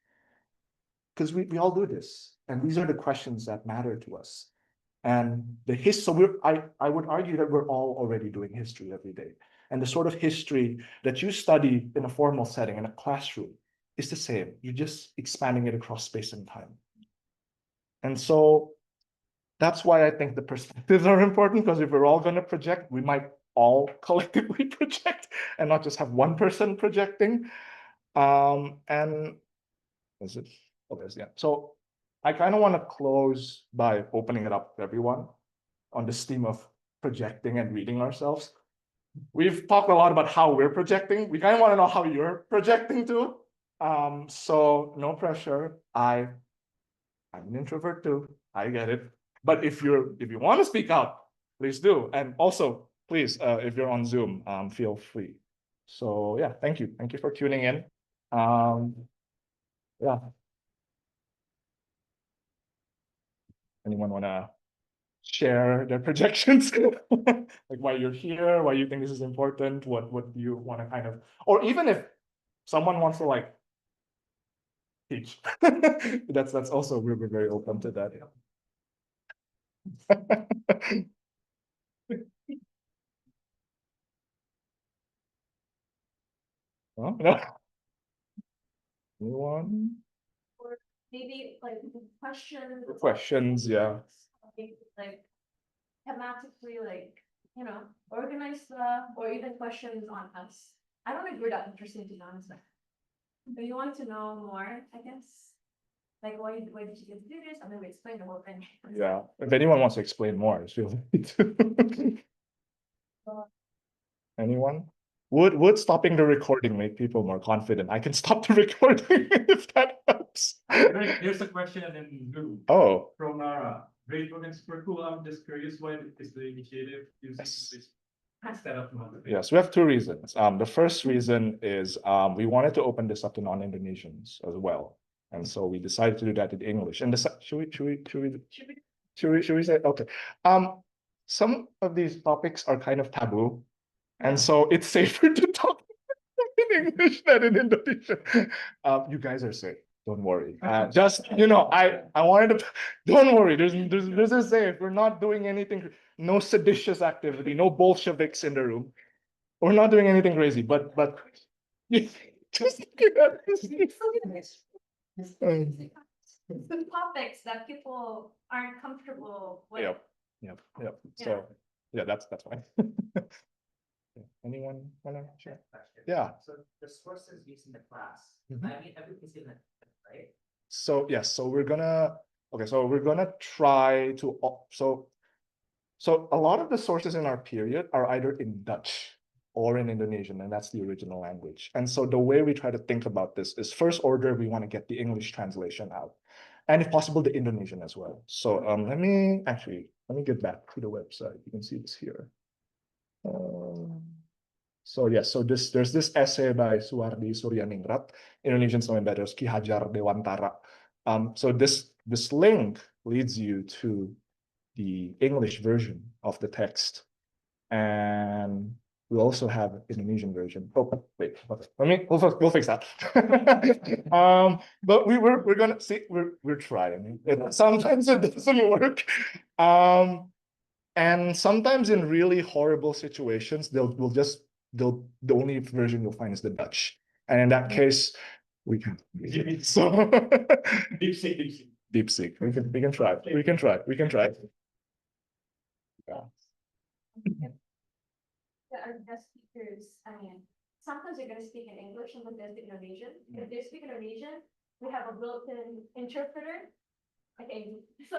Speaker 1: Because we all do this. And these are the questions that matter to us. And so I would argue that we're all already doing history every day. And the sort of history that you study in a formal setting, in a classroom, is the same. You're just expanding it across space and time. And so that's why I think the perspectives are important, because if we're all going to project, we might all collectively project and not just have one person projecting. And is it? Oh, there's, yeah. So I kind of want to close by opening it up to everyone on this theme of projecting and reading ourselves. We've talked a lot about how we're projecting. We kind of want to know how you're projecting too. So no pressure. I'm an introvert too. I get it. But if you want to speak out, please do. And also, please, if you're on Zoom, feel free. So yeah, thank you. Thank you for tuning in. Yeah. Anyone want to share their projections? Like why you're here, why you think this is important, what do you want to kind of, or even if someone wants to like teach, that's also, we're very open to that. Oh, no. Anyone?
Speaker 2: Or maybe like questions.
Speaker 1: Questions, yeah.
Speaker 2: Like thematically, like, you know, organize stuff or even questions on us. I don't think we're that interesting, to be honest. But you want to know more, I guess. Like, why did you get to do this? And then we explain the whole thing.
Speaker 1: Yeah. If anyone wants to explain more, just feel free to. Anyone? Would stopping the recording make people more confident? I can stop the recording if that helps.
Speaker 3: There's a question in Zoom
Speaker 1: Oh,
Speaker 3: from Nara. Great work and super cool. I'm just curious, why is the initiative using
Speaker 1: Yes.
Speaker 3: this setup mode?
Speaker 1: yes, we have two reasons. The first reason is we wanted to open this up to non-Indonesians as well. And so we decided to do that in English. And should we say, okay. Some of these topics are kind of taboo. And so it's safer to talk in English than in Indonesian. You guys are safe. Don't worry. Just, you know, I wanted to, don't worry. This is safe. We're not doing anything, no seditious activity, no Bolsheviks in the room. We're not doing anything crazy, but just
Speaker 2: Some topics that people aren't comfortable with.
Speaker 1: Yep. Yep. So yeah, that's fine. Yeah, anyone wanna share? Yeah.
Speaker 5: So the sources used in the class,
Speaker 1: Mhm.
Speaker 5: I mean, everything's in it, right?
Speaker 1: So yes, so we're gonna try to so a lot of the sources in our period are either in Dutch or in Indonesian, and that's the original language. And so the way we try to think about this is first order, we want to get the English translation out, and if possible, the Indonesian as well. So let me get back to the website. You can see this here. So yes, so there's this essay by Suwardi Suryaningrat, Indonesian Slam Embedders, Ki Hajar Dewantara. So this link leads you to the English version of the text, and we also have an Indonesian version. Oh wait, we'll fix that. But we're gonna see. We're trying. Sometimes it doesn't work. And sometimes in really horrible situations, the only version you'll find is the Dutch. And in that case, we can so deep seek. We can try. Yeah.
Speaker 2: Our guest speakers, I mean, sometimes they're gonna speak in English, sometimes they're speak Indonesian. If they speak Indonesian, we have a built-in interpreter. Okay, so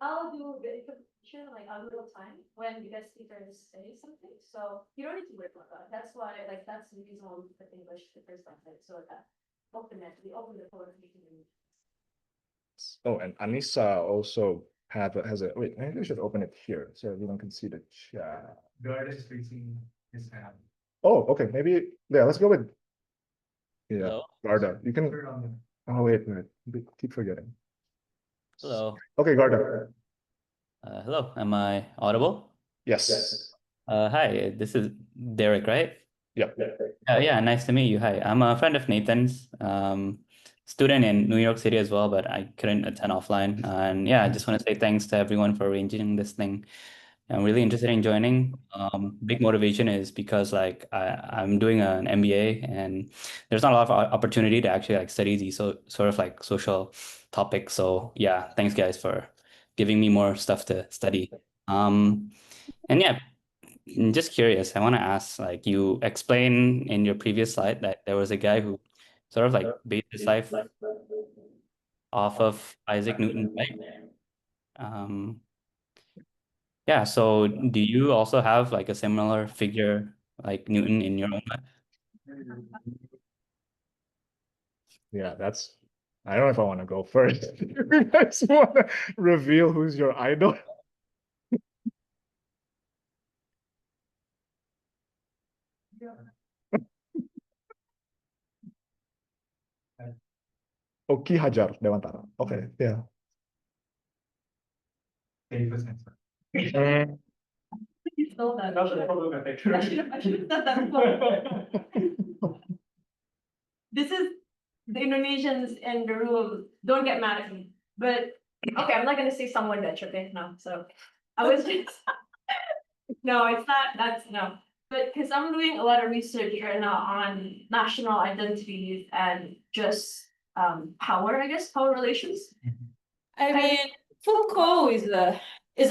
Speaker 2: I'll do the interpretation like a little time when the guest speakers say something. So you don't need to worry about that. That's why, like, that's the reason why we put English the first time, so that we open the floor for you to read.
Speaker 1: Oh, and Anissa also has a wait. Maybe we should open it here so everyone can see the chat.
Speaker 3: God is raising his hand.
Speaker 1: Oh, okay. Maybe yeah. Let's go with yeah.
Speaker 6: Hello.
Speaker 1: Garda. You can.
Speaker 3: Turn on the-
Speaker 1: Oh wait, keep forgetting.
Speaker 6: Hello.
Speaker 1: Okay, Garda.
Speaker 6: Hello. Am I audible?
Speaker 1: Yes.
Speaker 6: Hi, this is Derek, right?
Speaker 1: Yeah.
Speaker 6: Yeah, nice to meet you. Hi, I'm a friend of Nathan's, student in New York City as well, but I couldn't attend offline. And yeah, I just want to say thanks to everyone for arranging this thing. I'm really interested in joining. Big motivation is because like I'm doing an MBA and there's not a lot of opportunity to actually like study these sort of like social topics. So yeah, thanks guys for giving me more stuff to study. And yeah, I'm just curious. I want to ask, like you explained in your previous slide that there was a guy who sort of like based his life off of Isaac Newton, right? Um, Yeah, so do you also have like a similar figure like Newton in your own life?
Speaker 1: Yeah, that's. I don't know if I want to go first. You guys want to reveal who's your idol? Oh, Ki Hajar Dewantara. Okay, yeah.
Speaker 3: Safest answer.
Speaker 2: You stole that.
Speaker 3: That's the problem with it.
Speaker 2: I should have said that. This is the Indonesians in the room. Don't get mad at me. But okay, I'm not gonna say someone Dutch, okay? No, so I was just no, it's not. That's no. But because I'm doing a lot of research right now on national identities and just power, I guess, power relations. I mean, Foucault is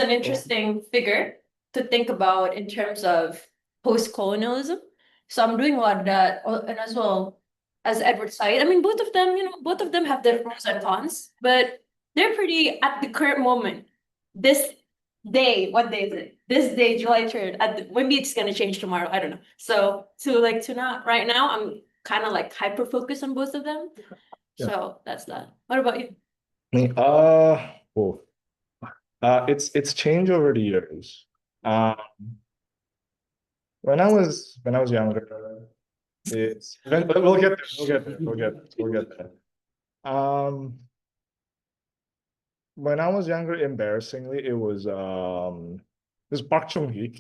Speaker 2: an interesting figure to think about in terms of post-colonialism. So I'm doing a lot of that, and as well as Edward Said. I mean, both of them, both of them have their pros and cons, but they're pretty at the current moment. This day, what day is it? This day, July 3rd. Maybe it's gonna change tomorrow. I don't know. So to not right now, I'm kind of like hyper focused on both of them.
Speaker 1: Yeah.
Speaker 2: So that's that. What about you?
Speaker 1: Me, oh, it's changed over the years. When I was younger, we'll get there. When I was younger, embarrassingly, it was Park Chung-hee,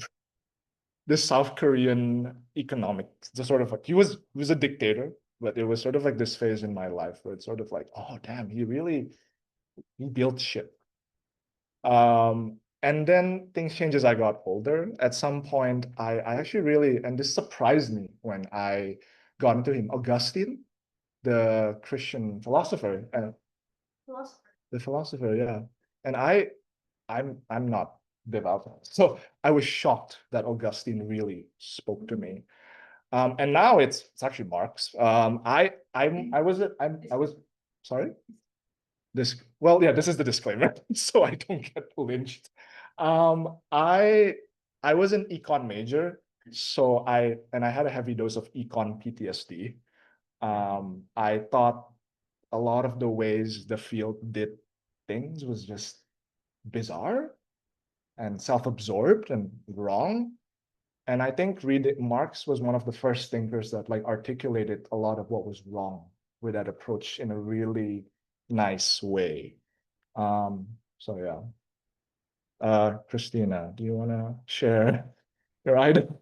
Speaker 1: this South Korean economic, just sort of like he was a dictator, but it was sort of like this phase in my life where it's sort of like, oh damn, he built shit. And then things changed as I got older. At some point, I actually really, and this surprised me when I got into him, Augustine, the Christian philosopher, and the philosopher, yeah. and I'm not devout, so I was shocked that Augustine really spoke to me. And now it's actually Marx. I was sorry. This is the disclaimer, so I don't get lynched. I was an econ major, so I had a heavy dose of econ PTSD. I thought a lot of the ways the field did things was just bizarre and self-absorbed and wrong. And I think reading Marx was one of the first thinkers that like articulated a lot of what was wrong with that approach in a really nice way. So yeah. Christina, do you want to share your item?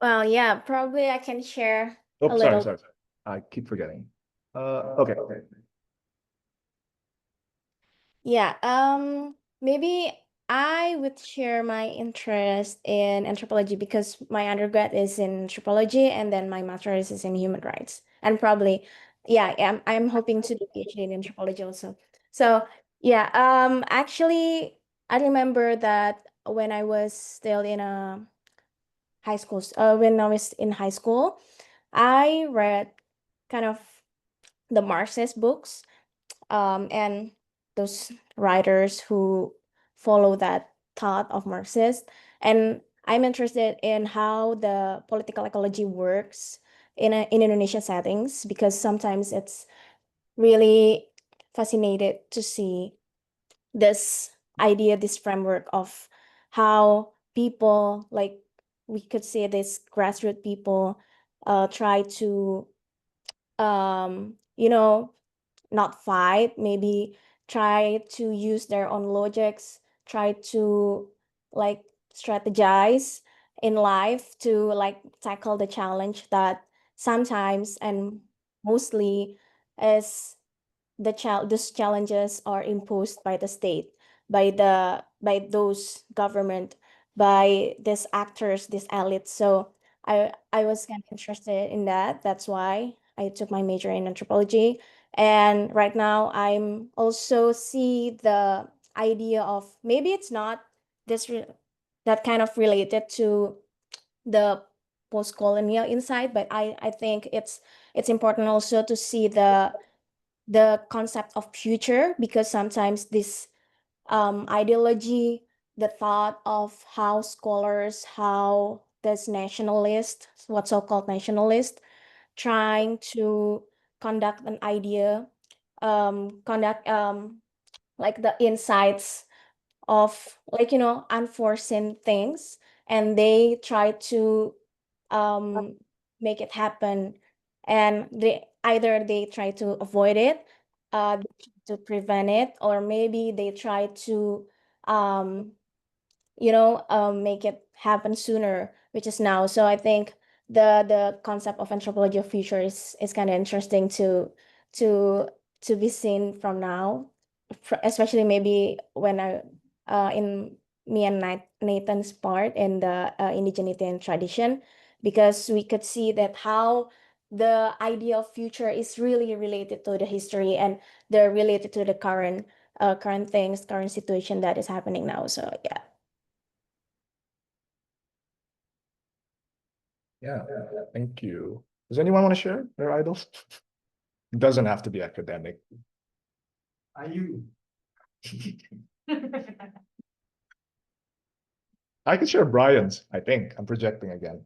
Speaker 4: Well, yeah, probably I can share a
Speaker 1: Oh, sorry,
Speaker 4: little.
Speaker 1: sorry. I keep forgetting. Okay.
Speaker 4: Yeah, maybe I would share my interest in anthropology because my undergrad is in anthropology and then my master's is in human rights. And probably, yeah, I'm hoping to do PhD in anthropology also. So, yeah, actually, I remember that when I was still in a when I was in high school, I read kind of the Marxist books, and those writers who follow that thought of Marxist. And I'm interested in how the political ecology works in Indonesia settings because sometimes it's really fascinated to see this idea, this framework of how people, like we could say this grassroots people, try to you know not fight, maybe try to use their own logics, try to like strategize in life to like tackle the challenge that sometimes and mostly is these challenges are imposed by the state, by those government, by these actors, these elites. So I was kind of interested in that. That's why I took my major in anthropology. And right now I'm also see the idea of maybe it's not that kind of related to the post-colonial insight, but I think it's important also to see the concept of future because sometimes this ideology, the thought of how scholars, how this nationalist, what so-called nationalist, trying to conduct an idea, conduct like the insights of like unforeseen things, and they try to um make it happen, and they try to avoid it, to prevent it, or maybe they try to um make it happen sooner, which is now. So I think the concept of anthropology of future is kind of interesting to to be seen from now, especially maybe when I in me and Nathan's part in the indigeneity and tradition, because we could see that how the idea of future is really related to the history, and they're related to the current things, current situation that is happening now. So yeah.
Speaker 1: Yeah, thank you. Does anyone want to share their idols? It doesn't have to be academic.
Speaker 3: Are you?
Speaker 1: I could share Brian's, I think. I'm projecting again.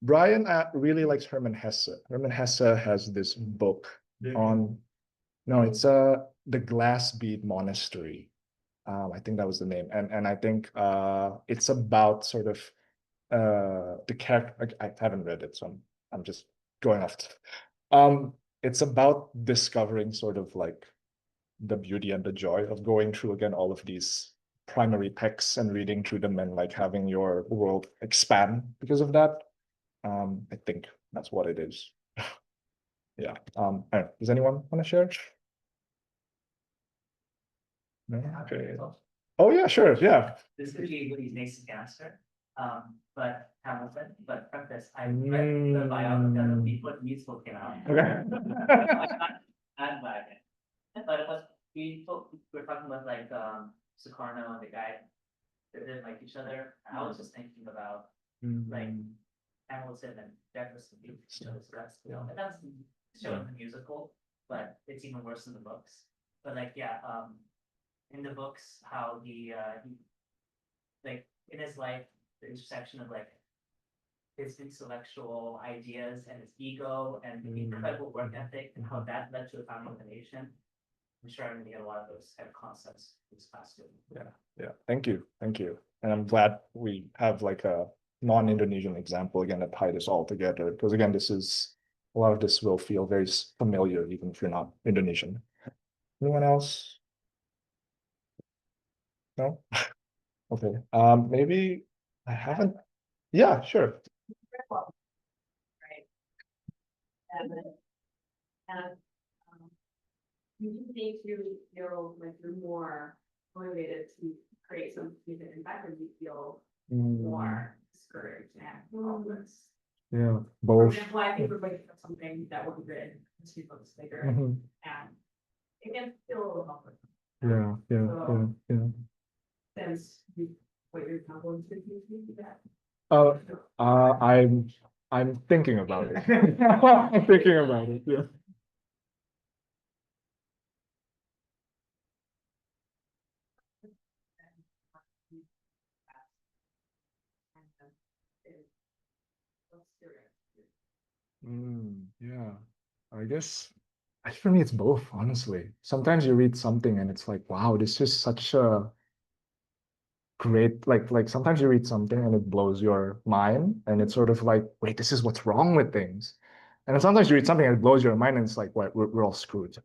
Speaker 1: Brian really likes Hermann Hesse. Hermann Hesse has this book on, no, it's The Glass Bead Monastery. I think that was the name. And I think it's about sort of the character. I haven't read it, so I'm just going off. It's about discovering sort of like the beauty and the joy of going through again all of these primary texts and reading through them and like having your world expand because of that. I think that's what it is. Yeah. I don't know. Does anyone want to share? No? Okay. Oh yeah, sure. Yeah.
Speaker 5: This could be really next answer. But Hamilton, but preface, I read the biography before the musical came out.
Speaker 1: Okay.
Speaker 5: Not by it. But it was, we're talking about like, Sukarno and the guy that didn't like each other. I was just thinking about like Hamilton and Jefferson being each other's best, you know, and that's shown in the musical, but it's even worse in the books. But like, yeah, in the books, how he like in his life, the intersection of like his intellectual ideas and his ego and the incredible work ethic and how that led to the founding of the nation. I'm sure I'm gonna get a lot of those kind of concepts this past year.
Speaker 1: Yeah, thank you. And I'm glad we have like a non-Indonesian example again to tie this all together, because again, a lot of this will feel very familiar even if you're not Indonesian. Anyone else? No? Okay, maybe I haven't. Yeah, sure.
Speaker 2: Right. And you think you're like you're more motivated to create some music impact, or do you feel more discouraged and hopeless?
Speaker 1: Yeah,
Speaker 2: For
Speaker 1: both.
Speaker 2: example, I think we're waiting for something that will be written in 2 books later,
Speaker 1: Mhm.
Speaker 2: and it can feel a little hopeless.
Speaker 1: Yeah.
Speaker 2: Since you, what you're not going to do that.
Speaker 1: I'm thinking about it. I'm thinking about it, yeah. Yeah, I guess for me it's both, honestly. Sometimes you read something and it's like, wow, this is such a great, like sometimes you read something and it blows your mind and it's sort of like, wait, this is what's wrong with things. And then sometimes you read something and it blows your mind and it's like, what, we're all screwed.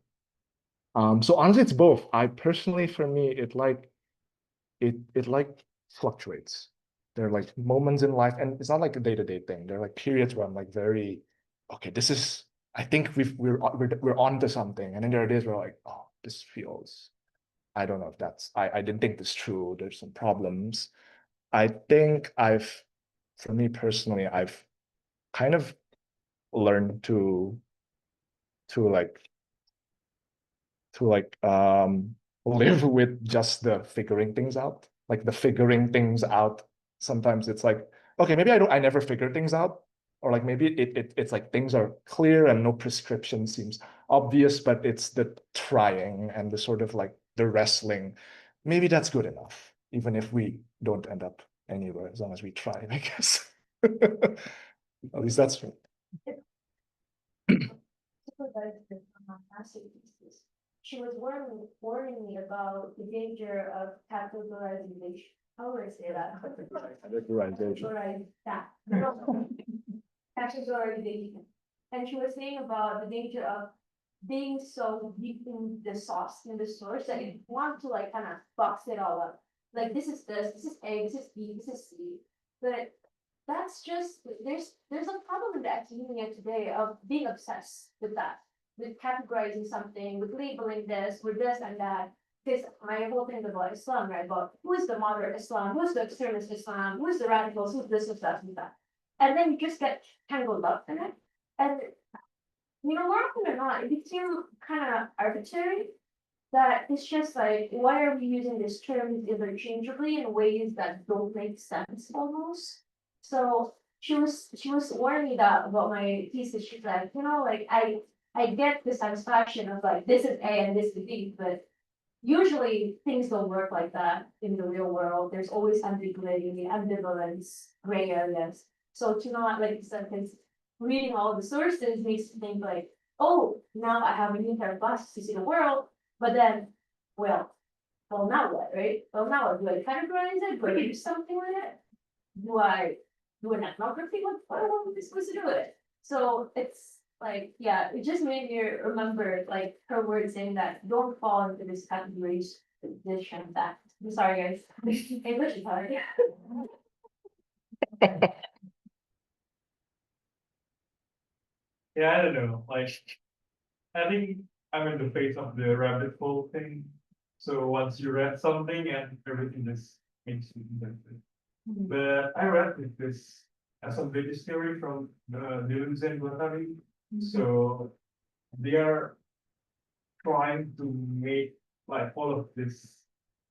Speaker 1: So honestly, it's both. I personally, for me, it like fluctuates. There are like moments in life, and it's not like a day-to-day thing. There are like periods where I'm like very, okay, this is, I think we're on to something. And then there are days where like, oh, this feels, I don't know if that's, I didn't think this through. There's some problems. I think for me personally, I've kind of learned to like to like live with just the figuring things out. Like the figuring things out. Sometimes it's like, okay, maybe I never figure things out. Or like maybe it's like things are clear and no prescription seems obvious, but it's the trying and the sort of like the wrestling. Maybe that's good enough, even if we don't end up anywhere, as long as we try, I guess. At least that's true.
Speaker 2: She was warning me about the danger of categorization. How would I say that?
Speaker 1: Categorization.
Speaker 2: Categorize that. Categorization. And she was saying about the danger of being so deep in the sauce, in the source, that you want to like kind of box it all up. Like this is A, this is B, this is C. But that's just there's a problem in the academia today of being obsessed with that, with categorizing something, with labeling this, with this and that. Because my whole thing about Islam, right? About who is the moderate Islam, who's the extremist Islam, who's the radicals, who's this, who's that, who's that. And then you just get tangled up in it. And more often than not, it became kind of arbitrary. That it's just like, why are we using these terms interchangeably in ways that don't make sense almost? So she was warning me that about my thesis. She's like, like I get the satisfaction of like this is A and this is B, but usually things don't work like that in the real world. There's always ambiguity, ambivalence, gray areas. So to not like sentence reading all the sources makes me think like, oh, now I have a new pair of glasses to see the world, but then, well, now what, right? Well, now what? Do I categorize it? Do I do something with it? Do I do an ethnography? What am I supposed to do with it? So it's like, yeah, it just made me remember like her words saying that don't fall into this categorization that. I'm sorry, guys. English is hard.
Speaker 3: Yeah, I don't know, like, I think I'm in the phase of the rabbit hole thing. So once you read something and everything just makes you interested. But I read this as a British theory from the Deleuze and Guattari. So they are trying to make like all of this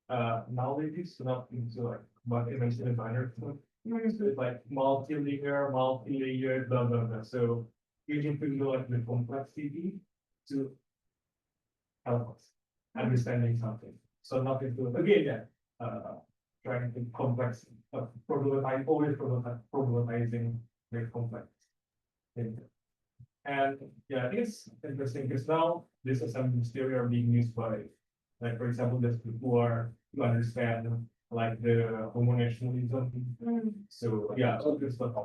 Speaker 3: knowledge not into like what it makes it binary. So it's like multi-layer, blah blah blah. So you need to know like the complexity to help us understanding something. So not into again, yeah, trying to complex, problematize, always problematizing the complex thing. And yeah, I think it's interesting because now this assembly theory are being used by, like for example, there's people who are to understand like the homonationalism. So yeah, all this stuff.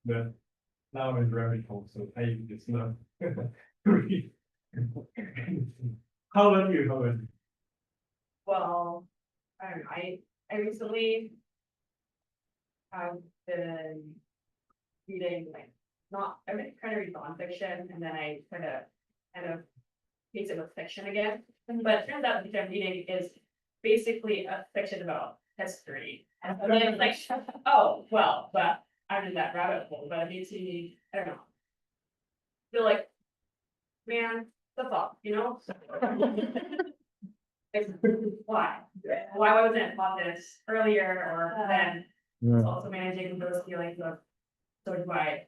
Speaker 3: But now I'm very cold, so I it's not really. How about you? How about you?
Speaker 2: Well, I don't know, I recently have been reading like not I mean, kind of read nonfiction and then I kind of mix it with fiction again. But it turns out the fiction I'm reading is basically a fiction about history. And then it's like, oh well, but I'm in that rabbit hole, but it makes me, I don't know. Feel like, man, the fuck, you know? It's, why? Why wasn't it taught this earlier or then? It's also managing those feelings of, so do I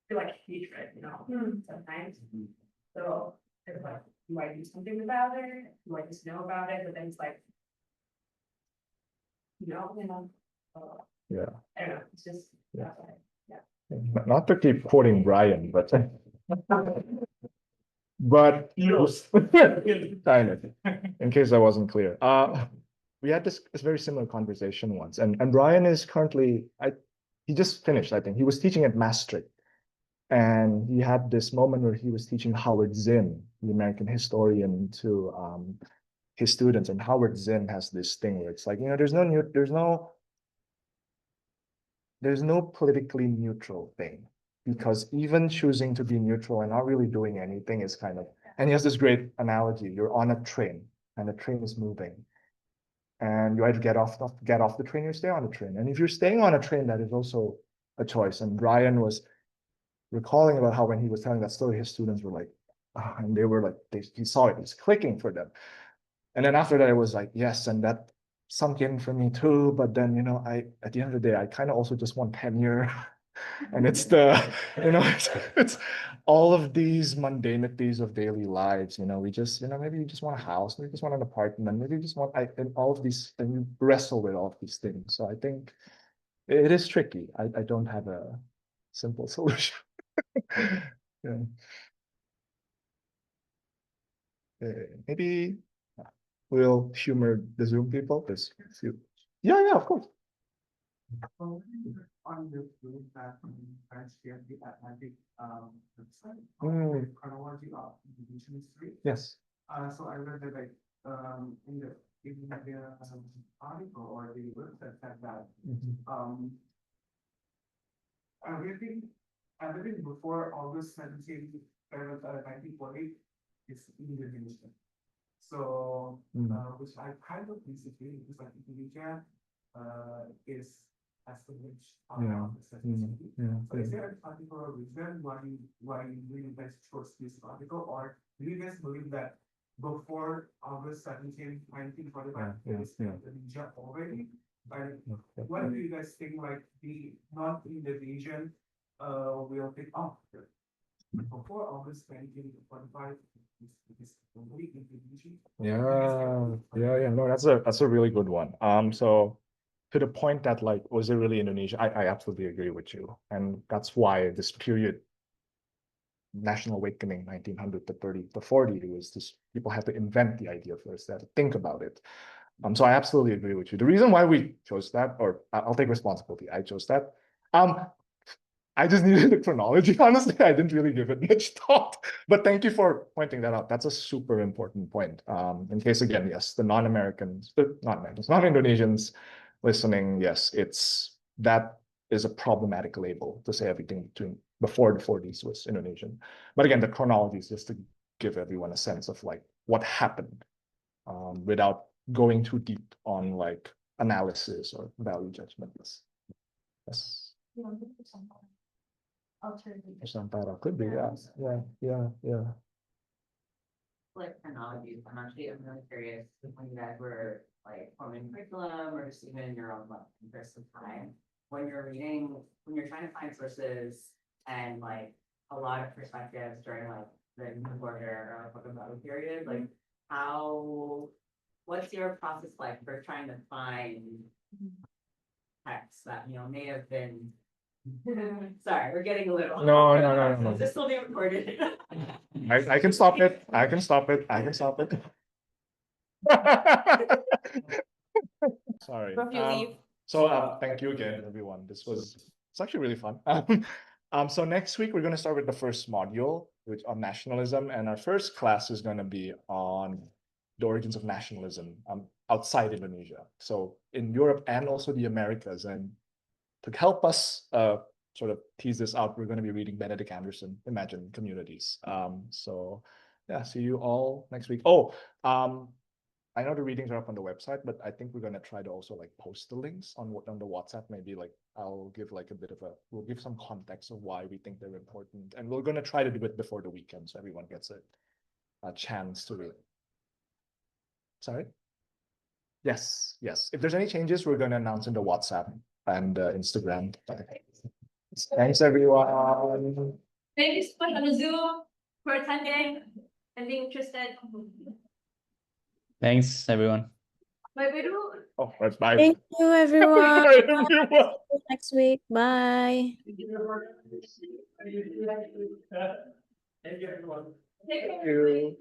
Speaker 2: feel like hatred, you know, sometimes. So it's like, do I do something about it? Do I just know about it? But then it's like, you know,
Speaker 1: Yeah.
Speaker 2: I don't know, it's just,
Speaker 1: Yeah.
Speaker 2: that's why.
Speaker 1: Not to keep quoting Brian, but
Speaker 3: Yes.
Speaker 1: kind of, in case I wasn't clear. We had this very similar conversation once, and Brian is currently, he just finished, I think. He was teaching at Maastricht, and he had this moment where he was teaching Howard Zinn, the American historian, to his students, and Howard Zinn has this thing where it's like, you know, there's no politically neutral thing, because even choosing to be neutral and not really doing anything is kind of, and he has this great analogy. You're on a train and the train is moving, and you either get off the train or stay on the train. And if you're staying on a train, that is also a choice. And Brian was recalling about how when he was telling that story, his students were like, and they were like, he saw it, it's clicking for them. And then after that, it was like, yes, and that sunk in for me too. But then, you know, at the end of the day, I kind of also just want tenure. And it's it's all of these mundanities of daily lives. You know, we just, you know, maybe you just want a house, maybe you just want an apartment, maybe you just want, and all of these, and you wrestle with all of these things. So I think it is tricky. I don't have a simple solution. Yeah. Maybe we'll humor the Zoom people. Yeah, of course.
Speaker 3: On the blue that transfer the Atlantic website,
Speaker 1: Mm.
Speaker 3: chronology of Indonesian history.
Speaker 1: Yes.
Speaker 3: So I read that like in the article or the website said that everything before August 1940 is Indonesia. So which I kind of disagree because like Indonesia is established on the 17th. So is there a particular reason why you guys chose this article, or do you guys believe that before August 17th, 1945 is Indonesia already? Like, what do you guys think like the non-Indonesian will pick up before August 1945?
Speaker 1: Yeah. No, that's a really good one. So to the point that like, was it really Indonesia? I absolutely agree with you. And that's why this period, national awakening, 1900 to 30 to 40, was this, people had to invent the idea first, they had to think about it. So I absolutely agree with you. The reason why we chose that, or I'll take responsibility, I chose that. I just needed the chronology. Honestly, I didn't really give it much thought. But thank you for pointing that out. That's a super important point. In case again, yes, the non-Americans, non-Indonesians listening, yes, that is a problematic label to say everything before the 40s was Indonesian. But again, the chronology is just to give everyone a sense of like what happened, without going too deep on like analysis or value judgments. Yes.
Speaker 2: Alternative.
Speaker 1: Nusantara could be, yeah.
Speaker 5: like chronologies, I'm really curious when you guys were like forming curriculum or just even in your own like interest of time, when you're reading, when you're trying to find sources and like a lot of perspectives during like the New Border or Pokemon period, like what's your process like for trying to find texts that, you know, may have been sorry, we're getting a little.
Speaker 1: No.
Speaker 5: Is this still being recorded?
Speaker 1: I can stop it. I can stop it. I can stop it. Sorry.
Speaker 4: Before you leave.
Speaker 1: So thank you again, everyone. It's actually really fun. So next week we're gonna start with the first module, which on nationalism, and our first class is gonna be on the origins of nationalism outside Indonesia. So in Europe and also the Americas. And to help us sort of tease this out, we're going to be reading Benedict Anderson, Imagine Communities. So yeah, see you all next week. Oh, I know the readings are up on the website, but I think we're going to try to also like post the links on the WhatsApp. Maybe like I'll give like we'll give some context of why we think they're important, and we're going to try to do it before the weekend so everyone gets a chance to read. Sorry. Yes. If there's any changes, we're going to announce in the WhatsApp and Instagram. Thanks, everyone.
Speaker 2: Thank you so much on the Zoom for attending and being interested.
Speaker 6: Thanks, everyone.
Speaker 2: Bye, Biru.
Speaker 1: Oh, that's bye.
Speaker 4: Thank you, everyone.
Speaker 1: Bye, everyone.
Speaker 4: Next week. Bye.
Speaker 3: Thank you, everyone.
Speaker 2: Take care.
Speaker 1: Thank you.
Speaker 2: everybody.